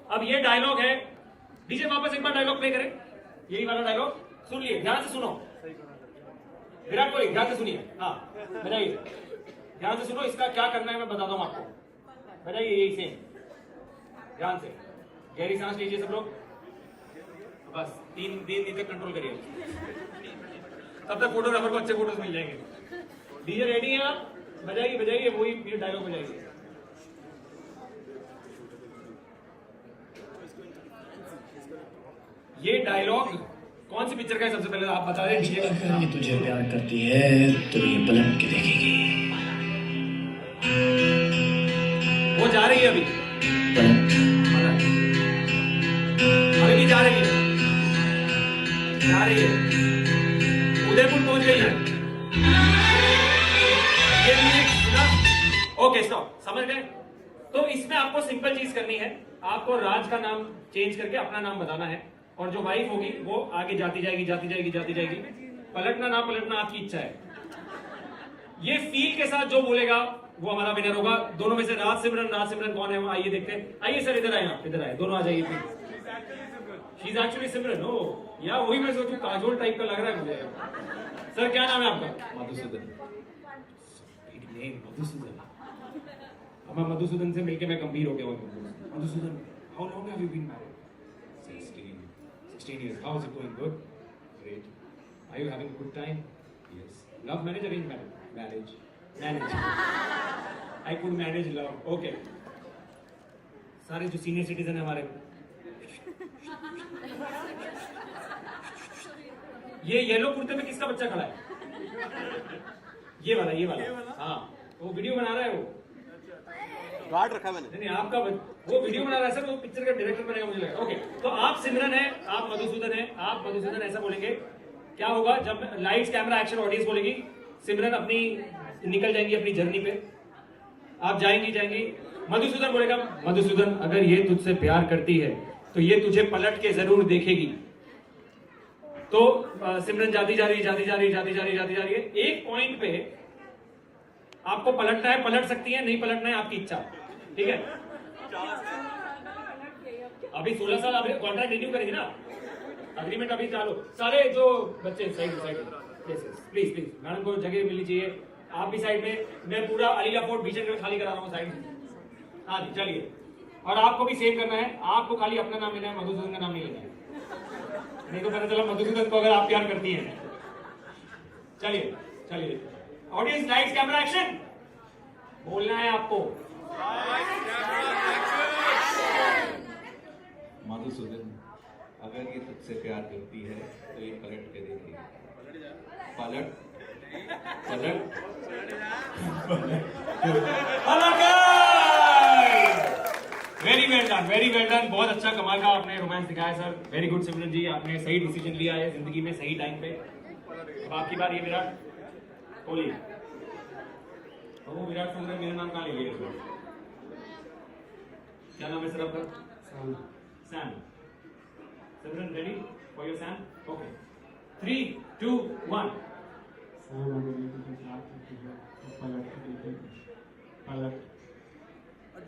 अब ये डायलॉग है, डीजे वापस एक बार डायलॉग प्ले करें। यही वाला डायलॉग सुन लिए, ध्यान से सुनो। विराट कोहली ध्यान से सुनिए। हाँ बताइए, ध्यान से सुनो, इसका क्या करना है मैं बताता हूँ आपको। बताइए यही सेम, ध्यान से गहरी सांस लीजिए सब लोग। बस 3 दिन तक कंट्रोल करिए, तब तक फोटोग्राफर को अच्छे फोटोज मिल जाएंगे। डीजे रेडी है आप? बजाइए बजाइए, वही डायलॉग बजाइए। ये डायलॉग कौन सी पिक्चर का है सबसे पहले आप बता दें। अगर ये तुझे प्यार करती है तो ये पलट के देखेगी। वो जा रही है अभी भी जा रही है, उदयपुर पहुंच गई है। ये सुना? ओके स्टॉप, समझ गए? तो इसमें आपको सिंपल चीज करनी है, आपको राज का नाम चेंज करके अपना नाम बताना है, और जो वाइफ होगी वो आगे जाती जाएगी जाती जाएगी जाती जाएगी। पलटना ना पलटना आपकी इच्छा है। ये फील के साथ जो बोलेगा वो हमारा विनर होगा। दोनों में से राज सिमरन कौन है? आइए देखते हैं। आइए सर इधर आए, आप इधर आए, दोनों आ जाइए। शी इज एक्चुअली सिमरन। ओ या वही मैं सोचूं, काजोल टाइप का लग रहा है मुझे। सर क्या नाम है आपका? मधुसूदन। मधुसूदन से मिलके मैं गंभीर हो गया हूँ। Madhusudan, how long have you been married? 16 years. How is it going? Good? Great. Are you having a good time? Yes. Love marriage, arranged marriage? Marriage. I could manage love. Okay. सारे जो सीनियर सिटीजन है हमारे, ये येलो कुर्ते में किसका बच्चा खड़ा है? ये वाला। हाँ, वो वीडियो बना रहा है वो। गार्ड रखा मैंने। नहीं आपका वो वीडियो बना रहा है सर, वो पिक्चर का डायरेक्टर बनेगा मुझे लगा। ओके, तो आप सिमरन है, आप मधुसूदन है, आप मधुसूदन ऐसा बोलेंगे। क्या होगा जब लाइट्स कैमरा एक्शन ऑडियंस बोलेगी, सिमरन अपनी निकल जाएंगी अपनी जर्नी पे, आप जाएंगी। मधुसूदन बोलेगा, मधुसूदन अगर ये तुझसे प्यार करती है तो ये तुझे पलट के जरूर देखेगी। तो सिमरन जाती जा रही है। एक पॉइंट पे आपको पलटना है, पलट सकती है, नहीं पलटना है आपकी इच्छा, ठीक है? अभी 16 साल आप कॉन्ट्रैक्ट रिन्यू करेंगे ना, अग्रीमेंट अभी चालू। सारे जो बच्चे साइड प्लीज मैडम को जगह मिलनी चाहिए। आप भी साइड में, मैं पूरा अलीला फोर्ट भीषण खाली करा रहा हूँ साइड में। हाँ जी चलिए, और आपको भी सेव करना है, आपको खाली अपना नाम लेना है, मधुसूदन का नाम नहीं लेना है, नहीं तो पता चला मधुसूदन को अगर आप प्यार करती हैं। चलिए ऑडियंस, लाइट्स कैमरा एक्शन, बोलना है आपको। मधुसूदन अगर ये तुझसे प्यार करती है तो ये पलट के देखेगी। पलट वेरी वेल डन, बहुत अच्छा कमाल का आपने रोमांस दिखाया सर। वेरी गुड सिमरन जी, आपने सही डिसीजन लिया है जिंदगी में, सही टाइम पे। अब आपकी बार, ये विराट कोहली, वो विराट कोहली मेरा नाम कहाँ ले लिया? क्या नाम है सर आपका? Sam. Simran ready for your Sam? Okay, 3, 2, 1।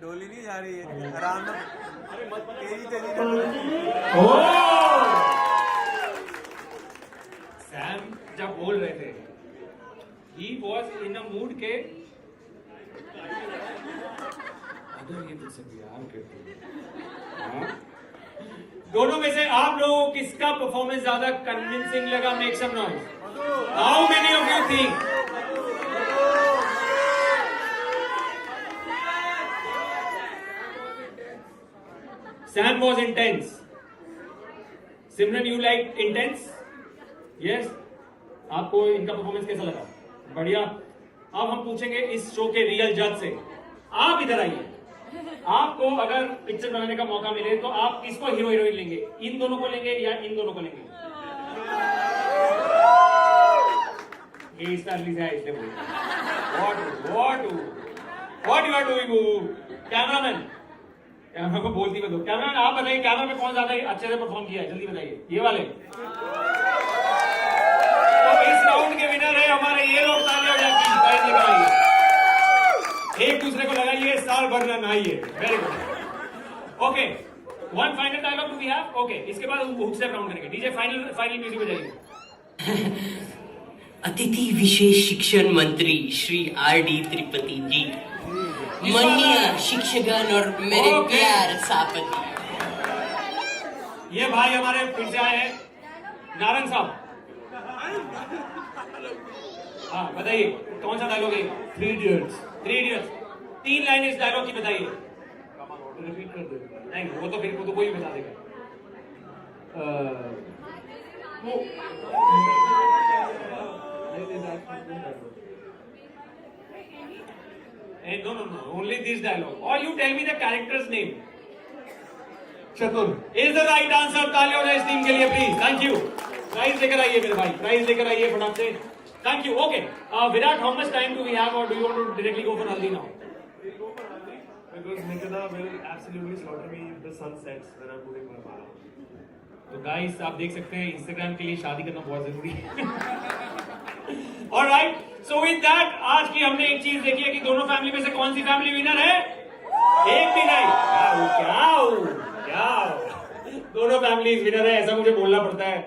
डोली नहीं जा रही है, आराम तेजी चली। सैम जब बोल रहे थे, he was in a mood के अगर ये तुझसे प्यार करती है। दोनों में से आप लोगों को किसका परफॉर्मेंस ज्यादा कन्विंसिंग लगा? Make some noise. How many of you think? Sam was intense. Simran, you liked intense? Yes. आपको इनका परफॉर्मेंस कैसा लगा? बढ़िया। अब हम पूछेंगे इस शो के रियल जज से। आप इधर आइए। आपको अगर पिक्चर बनाने का मौका मिले तो आप किसको हीरो हीरोइन लेंगे? इन दोनों को लेंगे या इन दोनों को लेंगे? What you are doing? Cameraman, camera को बोलती में दो। कैमरामैन आप बताइए, कैमरा में कौन ज्यादा अच्छे से परफॉर्म किया है? जल्दी बताइए। ये वाले। तो इस राउंड के विनर है हमारे ये लोग। तालियां बजाइए, एक दूसरे को लगाइए, साल भर ना नहाइए। Very good. Okay, one final dialogue do we have? Okay, इसके बाद हुक से राउंड करेंगे। डीजे फाइनल म्यूजिक बजाइए। अतिथि विशेष शिक्षण मंत्री श्री R.D. त्रिपाठी जी, माननीय शिक्षकगण और मेरे प्यार सापति। ये भाई हमारे फिर से आए हैं, नारायण साहब। हाँ बताइए, कौन सा डायलॉग है? 3 इडियट्स। 3 इडियट्स, 3 लाइन इस डायलॉग की बताइए। रिपीट कर दो। नहीं, वो तो फिर वो तो कोई बता देगा। No, only this dialogue. Or you tell me the character's name. Chatur is the right answer. तालियों से इस टीम के लिए प्लीज। Thank you. प्राइज लेकर आइए मेरे भाई, प्राइज लेकर आइए फटाफट से। Thank you. Okay, Virat, how much time do we have, or do you want to directly go for haldi now? Because Nikita will absolutely slaughter me if the sun sets when I'm putting my mala. तो गाइस आप देख सकते हैं, इंस्टाग्राम के लिए शादी करना बहुत जरूरी है। ऑलराइट, सो विद दैट आज की हमने एक चीज देखी है कि दोनों फैमिली में से कौन सी फैमिली विनर है? एक भी नहीं। क्या दोनों फैमिलीज विनर है, ऐसा मुझे बोलना पड़ता है।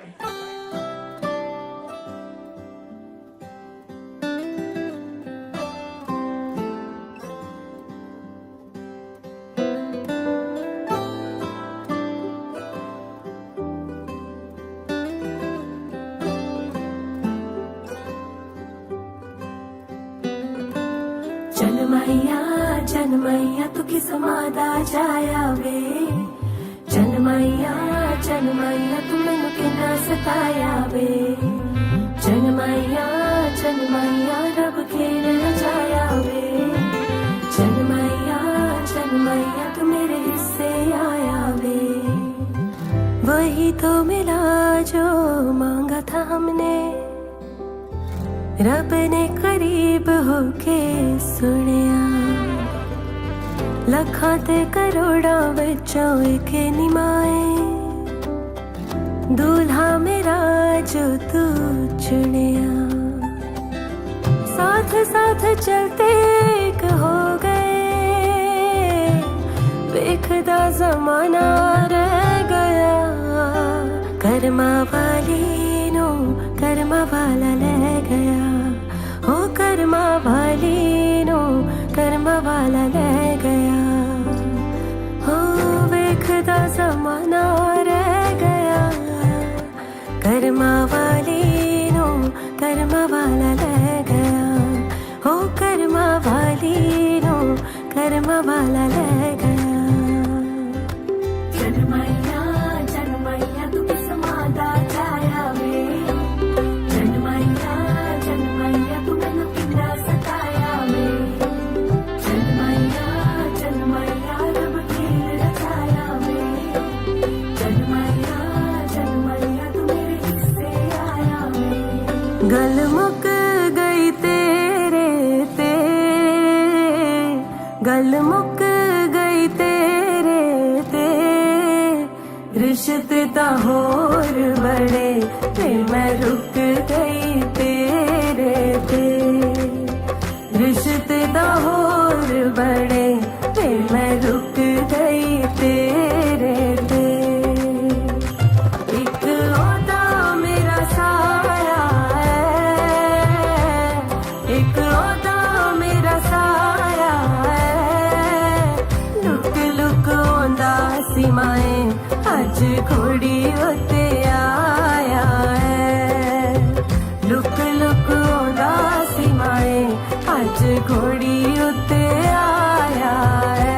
ਜਨਮਈਆ ਤੂੰ ਕਿਸ ਮਾਂ ਦਾ ਜਾਇਆ ਵੇ ਜਨਮਈਆ ਤੂੰ ਮੈਨੂੰ ਕਿੰਨਾ ਸਤਾਇਆ ਵੇ ਜਨਮਈਆ ਰੱਬ ਖੇਡ ਰਚਾਇਆ ਵੇ जन्मैया तू मेरे हिस्से आया वे वही तो मिला जो मांगा था हमने रब ने करीब होके सुनिया लखां ते करोड़ां विचों एक निमाए दूल्हा मेरा जो तू चुनिया साथ साथ चलते एक हो गए देखदा जमाना रह गया कर्मा वाली नो कर्मा वाला ले गया हो कर्मा वाली नो कर्मा वाला ले गया हो देखदा जमाना रह गया कर्मा वाली नो कर्मा वाला ले गया हो कर्मा वाली नो कर्मा वाला ले गया जन्मैया तू किस मां दा जाया वे जन्मैया तू मैनू किन्ना सताया वे जन्मैया रब खेल रचाया वे जन्मैया तू मेरे हिस्से आया वे गल मुक गई तेरे ते गल मुक गई तेरे ते रिश्ते ता होर बड़े ते मैं रुक गई तेरे ते रिश्ते ता होर बड़े ते मैं रुक गई तेरे ते एक ओदा मेरा साया है एक ओदा मेरा साया है लुक लुक ओंदा सीमाए अज घोड़ी उत्ते आया है लुक लुक ओंदा सीमाए अज घोड़ी उत्ते आया है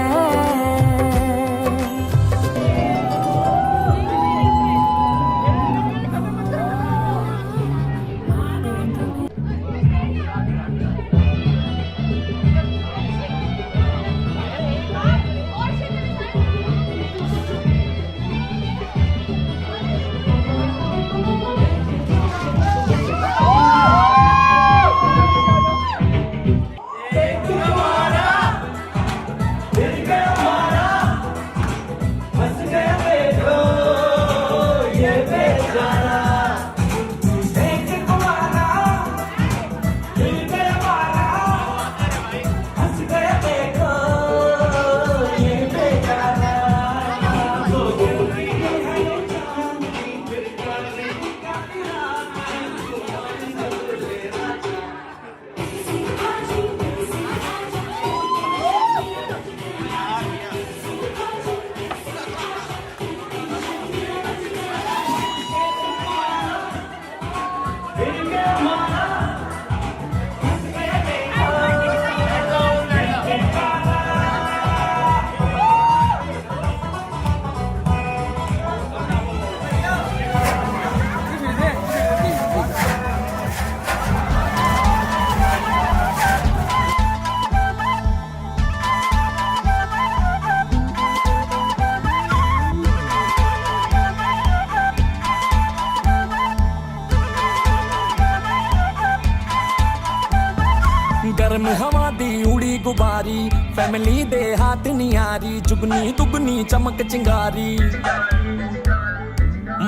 गर्म हवा दी उड़ी गुबारी फैमिली दे हाथ नियारी जुगनी दुगनी चमक चिंगारी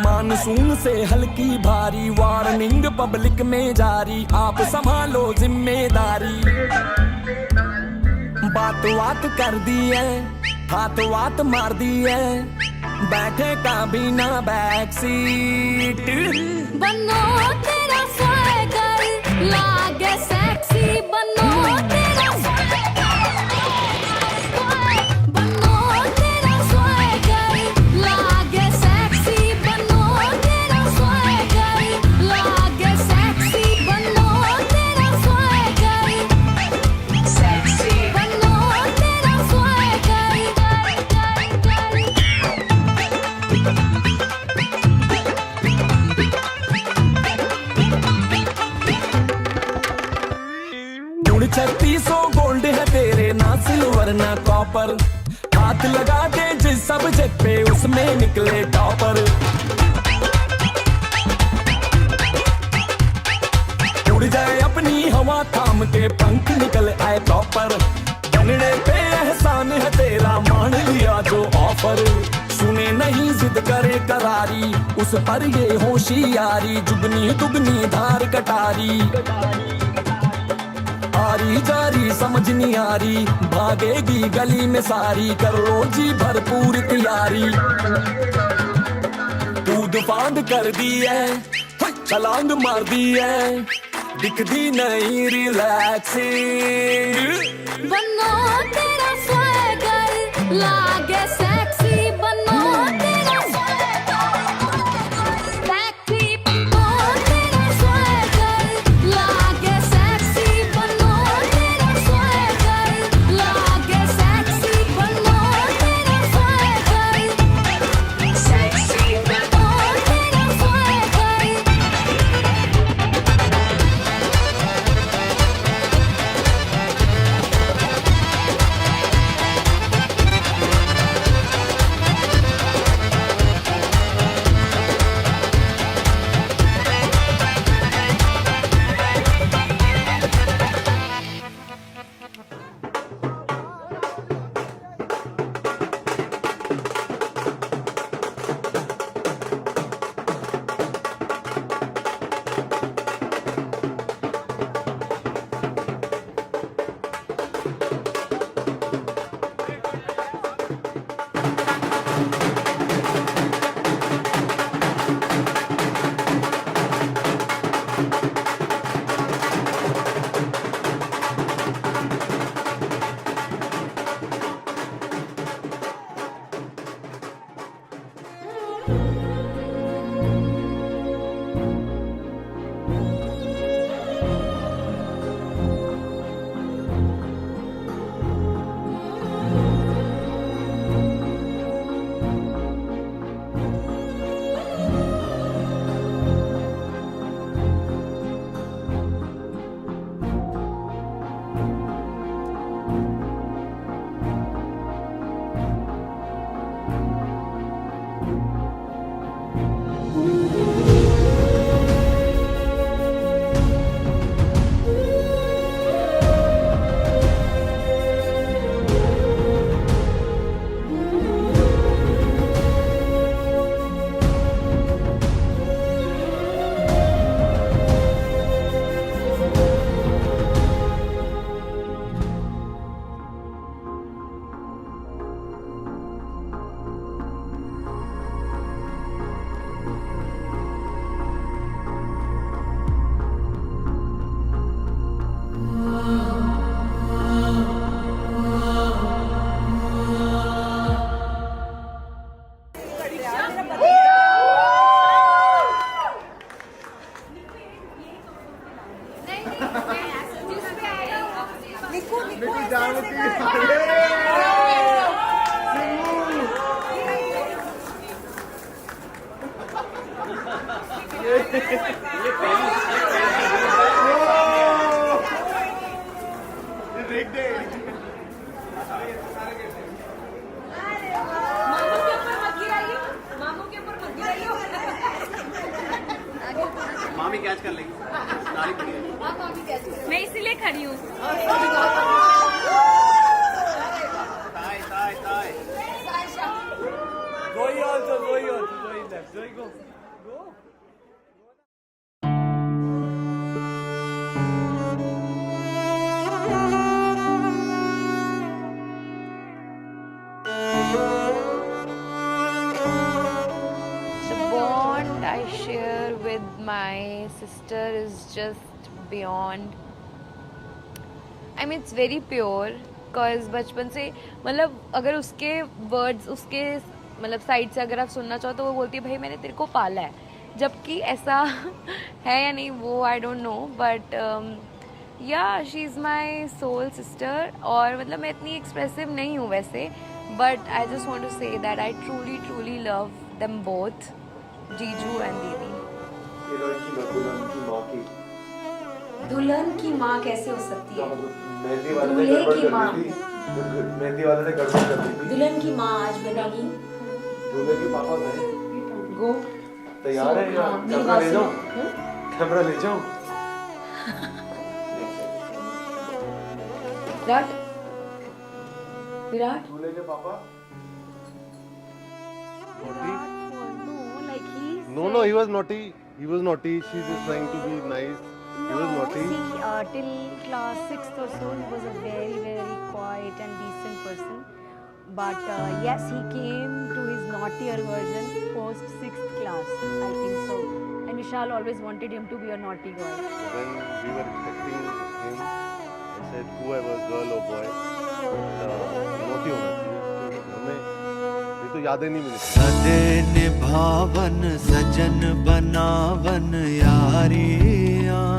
मानसून से हल्की भारी वार्निंग पब्लिक में जारी आप संभालो जिम्मेदारी बात बात कर दी है हाथ वात मार दी है बैठे का बिना बैक सीट बनो तेरा स्वैगर लागे सेक्सी बनो तेरा बनो तेरा स्वैगर लागे सेक्सी बनो तेरा स्वैगर लागे सेक्सी बनो तेरा स्वैगर सेक्सी बनो करना कॉपर, हाथ लगा दे जिस सब्जेक्ट पे उसमें निकले टॉपर। उड़ जाए अपनी हवा थाम के पंख निकल आए प्रॉपर, बनने पे एहसान है तेरा मान लिया जो ऑफर। सुने नहीं जिद करे करारी, उस पर ये होशियारी, जुगनी दुगनी धार कटारी। आरी जारी समझ नहीं आ रही, भागेगी गली में सारी, कर लो जी भरपूर तैयारी। कूद फांद कर दी है, छलांग मार दी है, दिखदी नहीं रिलैक्सिंग। बनो तेरा स्वैगर लागे सेक्सी, बनो तेरा स्वैगर सेक्सी, बनो तेरा स्वैगर लागे सेक्सी, बनो तेरा स्वैगर लागे सेक्सी, बनो तेरा स्वैगर सेक्सी, बनो तेरा स्वैगर। मामी कैच कर लेगी, नाली पड़ी है। मैं इसीलिए खड़ी हूँ। Zoe also, Zoe left. Zoe go. The bond I share with my sister is just beyond. I mean, it's very pure. Cause बचपन से मतलब अगर उसके वर्ड्स उसके मतलब साइड से अगर आप सुनना चाहो तो वो बोलती है भाई मैंने तेरे को पाला है, जबकि ऐसा है या नहीं वो I don't know, but yeah she is my soul sister. और मतलब मैं इतनी एक्सप्रेसिव नहीं हूँ वैसे, but I just want to say that I truly truly love them both, जीजू एंड दीदी। दुल्हन की माँ कैसे हो सकती है? दूल्हे की माँ। मेहंदी वाले ने गड़बड़ कर दी थी। दुल्हन की माँ आज बनेगी। दूल्हे के पापा गए। गो। तैयार है या कैमरा ले जाऊं? कैमरा ले जाऊं? विराट। विराट। दूल्हे के पापा। No, he was naughty. He was naughty. She's just trying to be nice. He was naughty. See, till class 6th or so, he was a very, very quiet and decent person. But yes, he came to his naughtier version post 6th class, I think so. And Vishal always wanted him to be a naughty boy. When we were expecting him, I said, whoever, girl or boy, naughty होना चाहिए. हमें ये तो यादें नहीं मिली. सदे निभावन सजन बनावन यारियां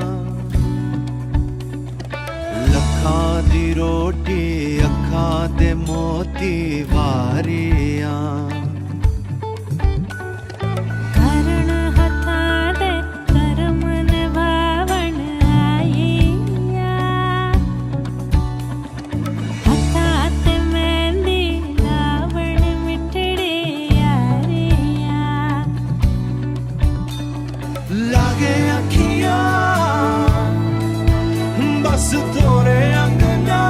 लखां दी रोटी अखां दे मोती वारियां करण हथा दे करम निभावन आईया हथा ते मेहंदी लावण मिठड़ी यारिया लागे अखियां बस तोरे अंगना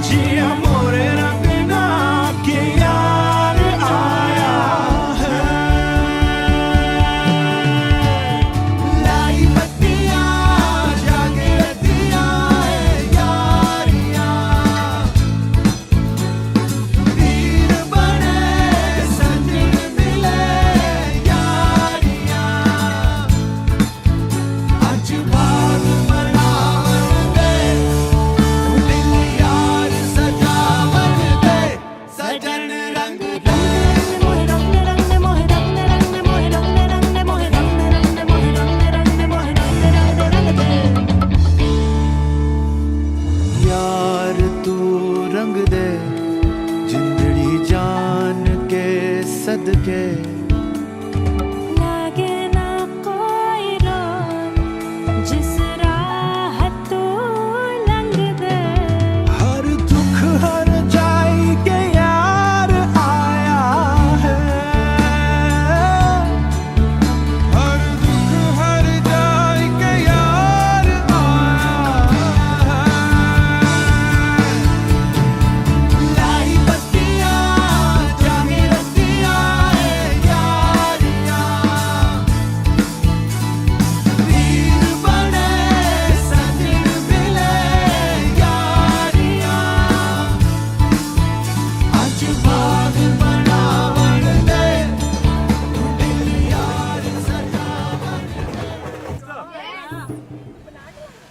जिया मोरे रंगना के यार आया है लाई बत्तियां जागे रतियां यारियां वीर बने सजन मिले यारियां आज बाग बनावन दे दिल यार सजावन दे सजन रंग मोहे रंग रंग मोहे रंग रंग मोहे रंग रंग मोहे रंग रंग मोहे रंग रंग मोहे रंग रंग यार तू रंग दे जिंदड़ी जान के सदके लागे ना कोई रोक जिस राह तू लंघ दे हर दुख हर जाई के यार आया है हर दुख हर जाई के यार आया है लाई बत्तियां जागे रतियां यारियां वीर बने सजन मिले यारियां आज बाग बनावन दे दिल यार सजावन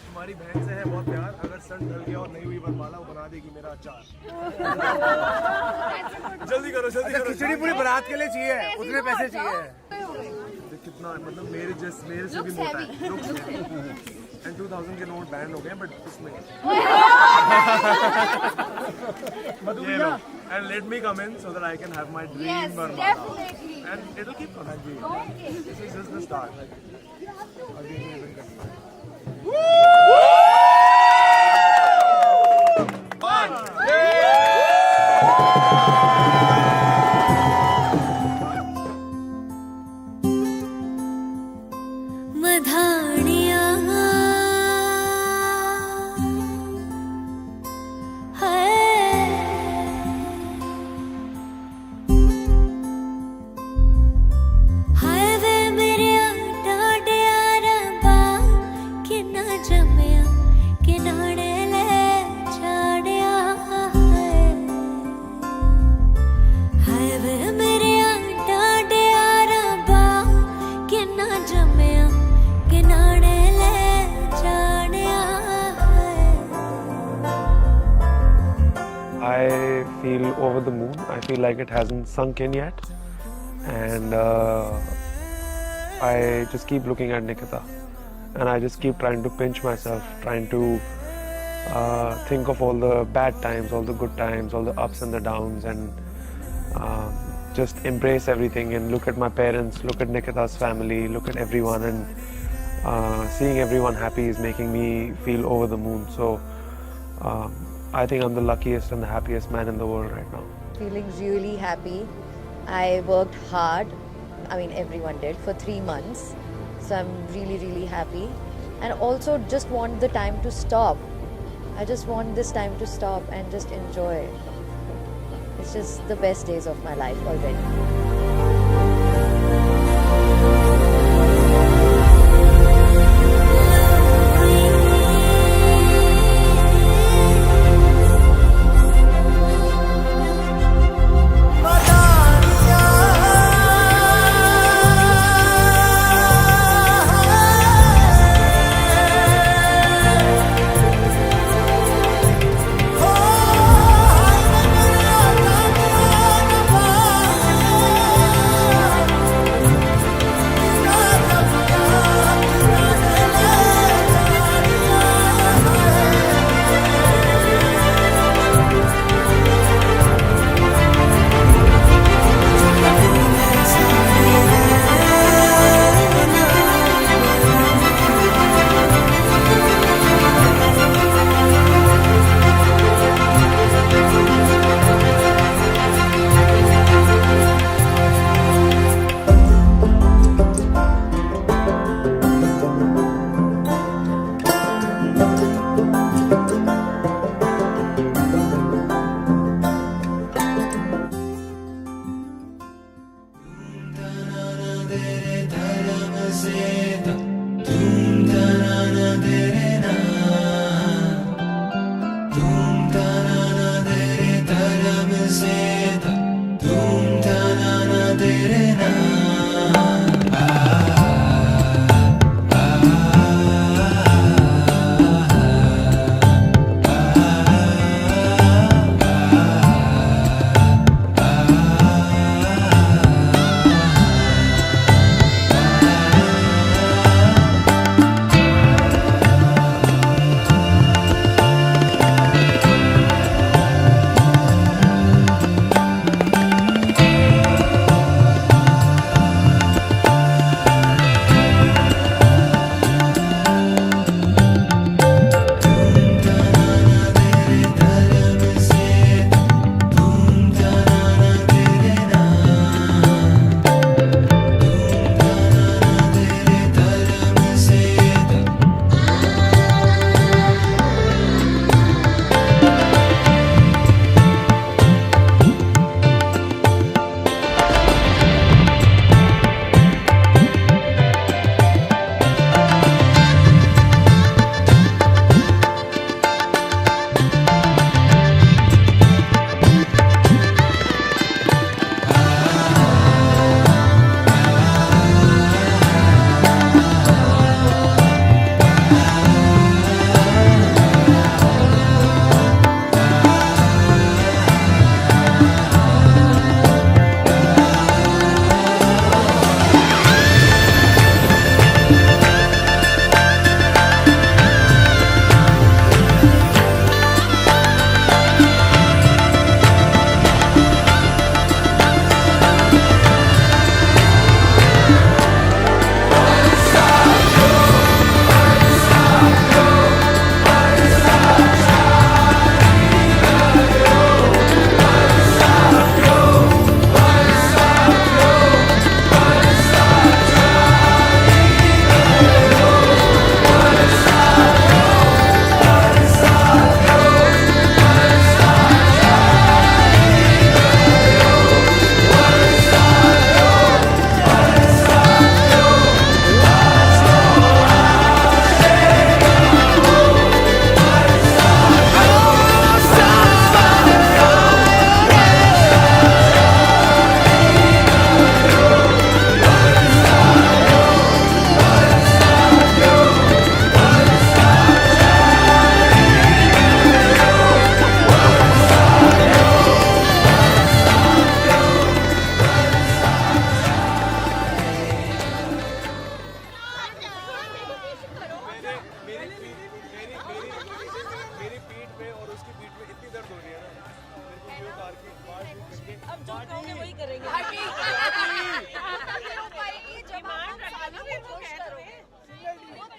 तुम्हारी बहन से है बहुत प्यार. अगर सन ढल गया और नहीं हुई वरमाला वो बना देगी मेरा अचार. जल्दी करो जल्दी करो. खिचड़ी पूरी बारात के लिए चाहिए, उतने पैसे चाहिए. ये कितना मतलब मेरे से भी मोटा है. एंड 2000 के नोट बैन हो गए बट इसमें ये लो. And let me come in so that I can have my dream Varmala. And it'll keep coming. This is just the start. Again, we will continue. मधानिया हाय वे मेरे डाडिया रबा किन्ना जमिया किनारे ले छाड़िया हाय वे मेरे डाडिया रबा किन्ना जमिया किनारे ले छाड़िया I feel over the moon. I feel like it hasn't sunk in yet. And I just keep looking at Nikita. And I just keep trying to pinch myself, trying to think of all the bad times, all the good times, all the ups and the downs, and just embrace everything and look at my parents, look at Nikita's family, look at everyone, and seeing everyone happy is making me feel over the moon. So I think I'm the luckiest and the happiest man in the world right now. Feeling really happy. I worked hard. I mean, everyone did for 3 months. So I'm really, really happy. And also just want the time to stop. I just want this time to stop and just enjoy. It's just the best days of my life already.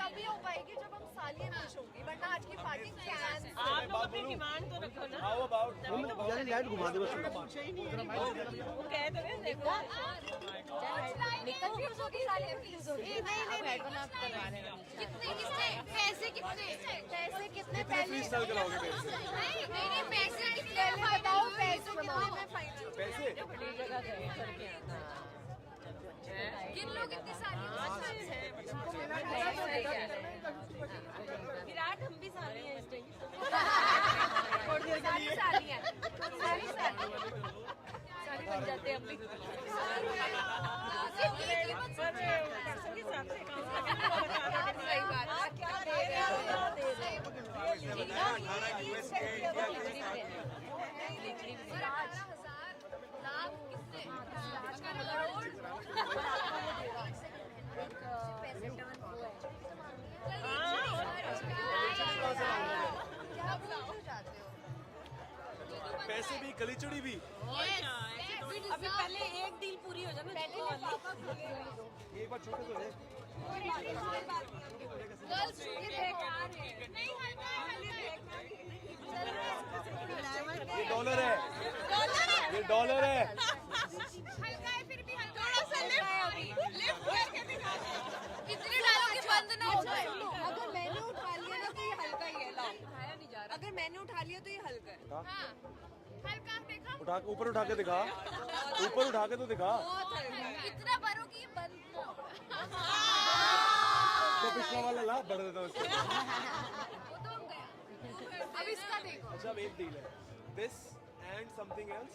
तभी हो पाएगी जब हम सालियां खुश होंगी, वरना आज की पार्टी कैंसिल। डिमांड तो रखो ना। हाउ अबाउट लाइट घुमा दे बस वो कह तो रहे देखो कंफ्यूज होगी साली कंफ्यूज होगी। नहीं पैसे कितने फ्री स्टाइल कराओगे मेरे से? नहीं पैसे कितने बताओ पैसे कितने में फाइनल पैसे किन लोग कितनी साली विराट हम भी साली हैं इस टाइम। साली है साली बन जाते हैं हम भी। सही बात क्या दे रहे पैसे भी कलीचड़ी भी। अभी पहले एक डील पूरी हो जाए ना। एक बार छोटे तो है। ये डॉलर है, ये डॉलर है। हल्का है फिर भी हल्का थोड़ा सा लिफ्ट करके दिखा दो। इतने डालो कि बंद ना हो जाए। अगर मैंने उठा लिया ना तो ये हल्का ही है। लाओ अगर मैंने उठा लिया तो ये हल्का है। हाँ हल्का देखा उठा के ऊपर उठा के दिखा, ऊपर उठा के तो दिखा। इतना भरो कि बंद ना हो। तो पिछला वाला ला बढ़ देता हूँ इसको। अब इसका देखो। अच्छा अब एक डील है, दिस एंड समथिंग एल्स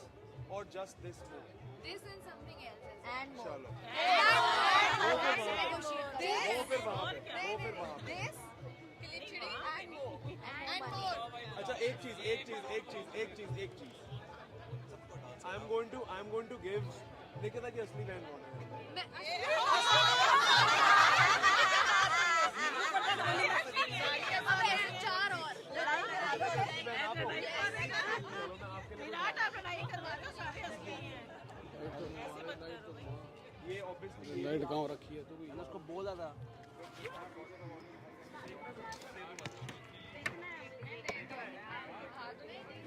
और just this more. This and something else and more. चलो वो फिर वहाँ पे This, glittery and more. And more. अच्छा एक चीज I am going to give Nikita की असली बहन कौन है? चार और विराट आप लड़ाई करवा दो सारे असली हैं। ये ऑब्वियसली लाइट कहाँ रखी है? तू उसको बोला था।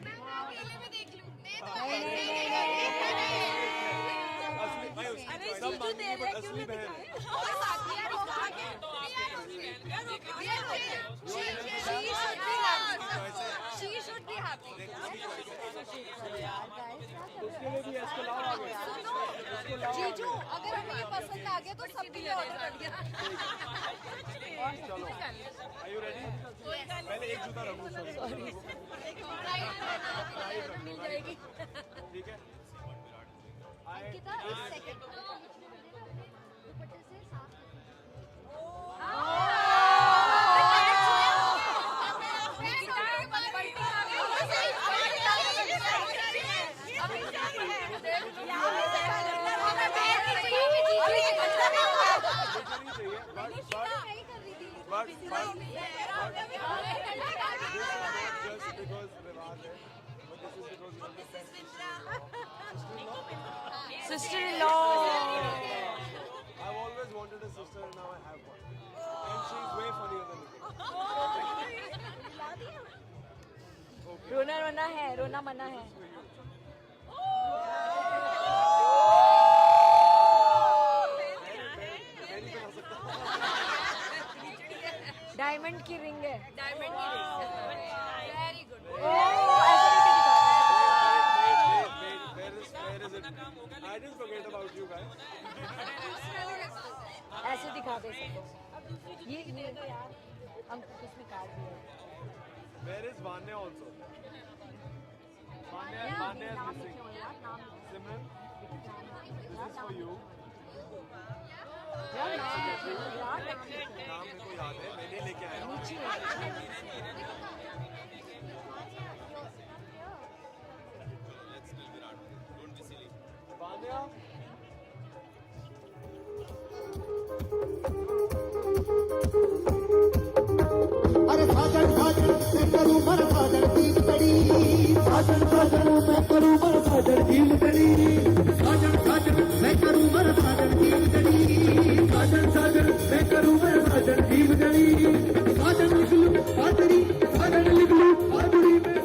मैं अकेले में देख लूं। असली बहन She should be happy. उसके लिए भी इसको लाओ आगे। जीजू अगर हमें ये पसंद आ गया तो सबके लिए ऑर्डर कर दिया। चलो आर यू रेडी? पहले एक जूता रखो। मिल जाएगी। ठीक है Sister-in-law. I've always wanted a sister and now I have one. And she's way funnier than me. रोना रोना है, रोना मना है। डायमंड की रिंग है। डायमंड की ring. Very good. Where is it? I didn't forget about you guys. ऐसे दिखा दे सबको। ये तो यार हम इसमें काट दिए। Where is Vanya also? Vanya is missing. Simran, this is for you. यार नाम मेरे को याद है, मैंने लेके आया हूँ। Vanya. अरे साजन साजन मैं करूँ मर साजन की बड़ी साजन साजन मैं करूँ मर साजन की बड़ी साजन साजन मैं करूँ मर साजन की बड़ी साजन साजन मैं करूँ मर साजन की बड़ी साजन लिख लूँ पादरी साजन लिख लूँ पादरी में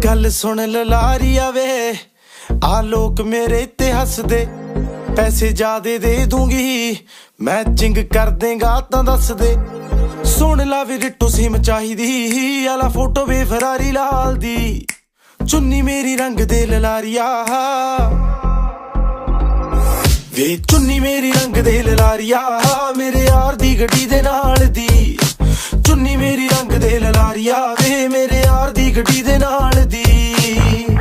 गल सुन ललारिया वे आ लोग मेरे ते हसदे पैसे ज्यादा दे दूंगी मैचिंग कर देगा तां दस दे सुन ला वे रिट्टो सिम चाहिदी आला फोटो वे फरारी लाल दी चुन्नी मेरी रंग दे ललारिया वे चुन्नी मेरी रंग दे ललारिया मेरे यार दी गड्डी दे नाल दी चुन्नी मेरी रंग दे ललारिया वे मेरे यार दी गड्डी दे नाल दी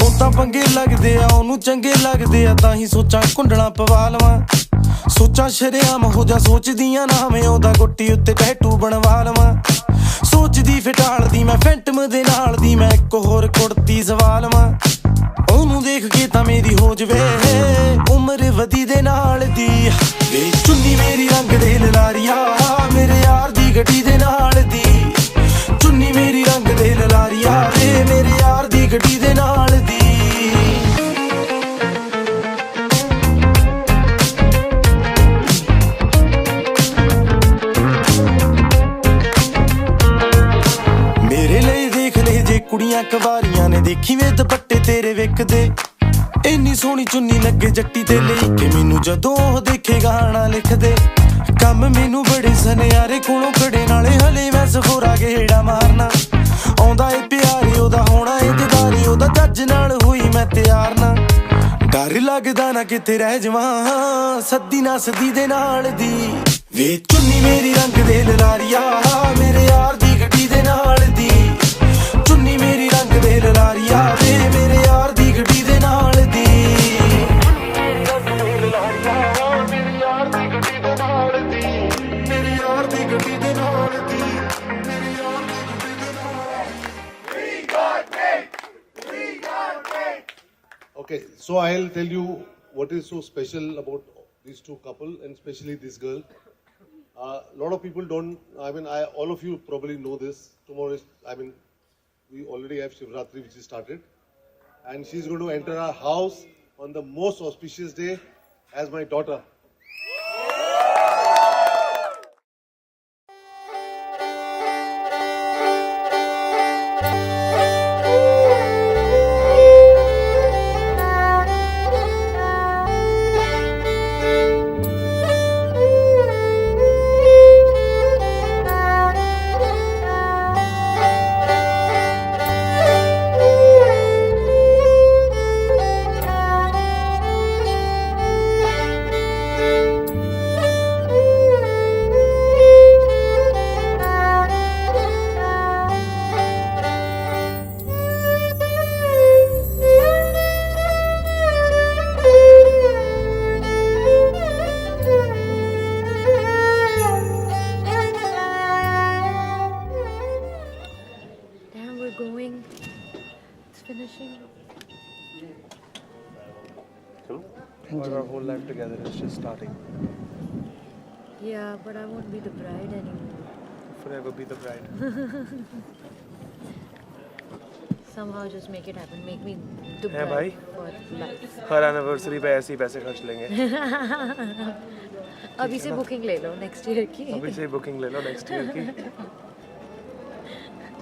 ਉਹ ਤਾਂ ਪੰਗੇ ਲੱਗਦੇ ਆ ਉਹਨੂੰ ਚੰਗੇ ਲੱਗਦੇ ਆ ਤਾਂ ਹੀ ਸੋਚਾਂ ਕੁੰਡਣਾ ਪਵਾ ਲਵਾਂ ਸੋਚਾਂ ਸ਼ਰਿਆਮ ਹੋ ਜਾ ਸੋਚਦੀਆਂ ਨਾ ਮੈਂ ਉਹਦਾ ਗੁੱਟੀ ਉੱਤੇ ਟੈਟੂ ਬਣਵਾ ਲਵਾਂ ਸੋਚਦੀ ਫਟਾਲਦੀ ਮੈਂ ਫੈਂਟਮ ਦੇ ਨਾਲ ਦੀ ਮੈਂ ਇੱਕ ਹੋਰ ਕੁੜਤੀ ਸਵਾ ਲਵਾਂ ਉਹਨੂੰ ਦੇਖ ਕੇ ਤਾਂ ਮੇਰੀ ਹੋ ਜਵੇ ਉਮਰ ਵਧੀ ਦੇ ਨਾਲ ਦੀ ਵੇ ਚੁੰਨੀ ਮੇਰੀ ਰੰਗ ਦੇ ਲਲਾਰੀਆ ਮੇਰੇ ਯਾਰ ਦੀ ਗੱਡੀ ਦੇ ਨਾਲ ਦੀ ਚੁੰਨੀ ਮੇਰੀ ਰੰਗ ਦੇ ਲਲਾਰੀਆ ਵੇ ਮੇਰੇ ਯਾਰ ਦੀ ਗੱਡੀ ਦੇ ਨਾਲ ਦੀ ਮੇਰੇ ਲਈ ਦੇਖ ਲੈ ਜੇ ਕੁੜੀਆਂ ਕਵਾਰੀਆਂ ਨੇ ਦੇਖੀ ਵੇ ਦੁਪੱਟੇ ਤੇਰੇ ਵਿਕਦੇ ਇੰਨੀ ਸੋਹਣੀ ਚੁੰਨੀ ਲੱਗੇ ਜੱਟੀ ਤੇ ਲਈ ਕਿ ਮੈਨੂੰ ਜਦੋਂ ਉਹ ਦੇਖੇ ਗਾਣਾ ਲਿਖਦੇ ਕੰਮ ਮੈਨੂੰ ਬੜੇ ਸਨਿਆਰੇ ਕੋਲੋਂ ਖੜੇ ਨਾਲੇ ਹਲੇ ਮੈਂ ਸਫੋਰਾ ਗੇੜਾ ਮਾਰਨਾ ਆਉਂਦਾ ਏ ਪਿਆਰੇ ਉਹਦਾ ਹੋਣਾ ਏ ਦਿਦਾਰੇ ਉਹਦਾ ਜੱਜ ਨਾਲ ਹੋਈ ਮੈਂ ਤਿਆਰ ਨਾ ਡਰ ਲੱਗਦਾ ਨਾ ਕਿਤੇ ਰਹਿ ਜਾਵਾਂ ਸੱਦੀ ਨਾ ਸੱਦੀ ਦੇ ਨਾਲ ਦੀ ਵੇ ਚੁੰਨੀ ਮੇਰੀ ਰੰਗ ਦੇ ਲਲਾਰੀਆ ਮੇਰੇ ਯਾਰ ਦੀ ਗੱਡੀ ਦੇ ਨਾਲ ਦੀ ਚੁੰਨੀ ਮੇਰੀ ਰੰਗ ਦੇ ਲਲਾਰੀਆ ਵੇ ਮੇਰੇ ਯਾਰ ਦੀ ਗੱਡੀ ਦੇ ਨਾਲ ਦੀ Okay, so I'll tell you what is so special about these two couple and especially this girl. A lot of people don't, all of you probably know this. Tomorrow is, we already have Shivratri which is started. And she's going to enter our house on the most auspicious day as my daughter. Our whole life together is just starting. Yeah, but I won't be the bride anymore. Forever be the bride. Somehow just make it happen. Make me the है bride भाई for life. हर एनिवर्सरी पे ऐसे ही पैसे खर्च लेंगे. अभी से बुकिंग ले लो नेक्स्ट ईयर की. अभी से बुकिंग ले लो नेक्स्ट ईयर की.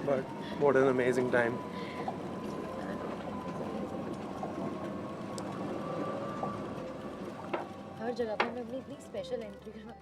But what an amazing time. हर जगह पे हमने अपनी इतनी स्पेशल एंट्री करवा.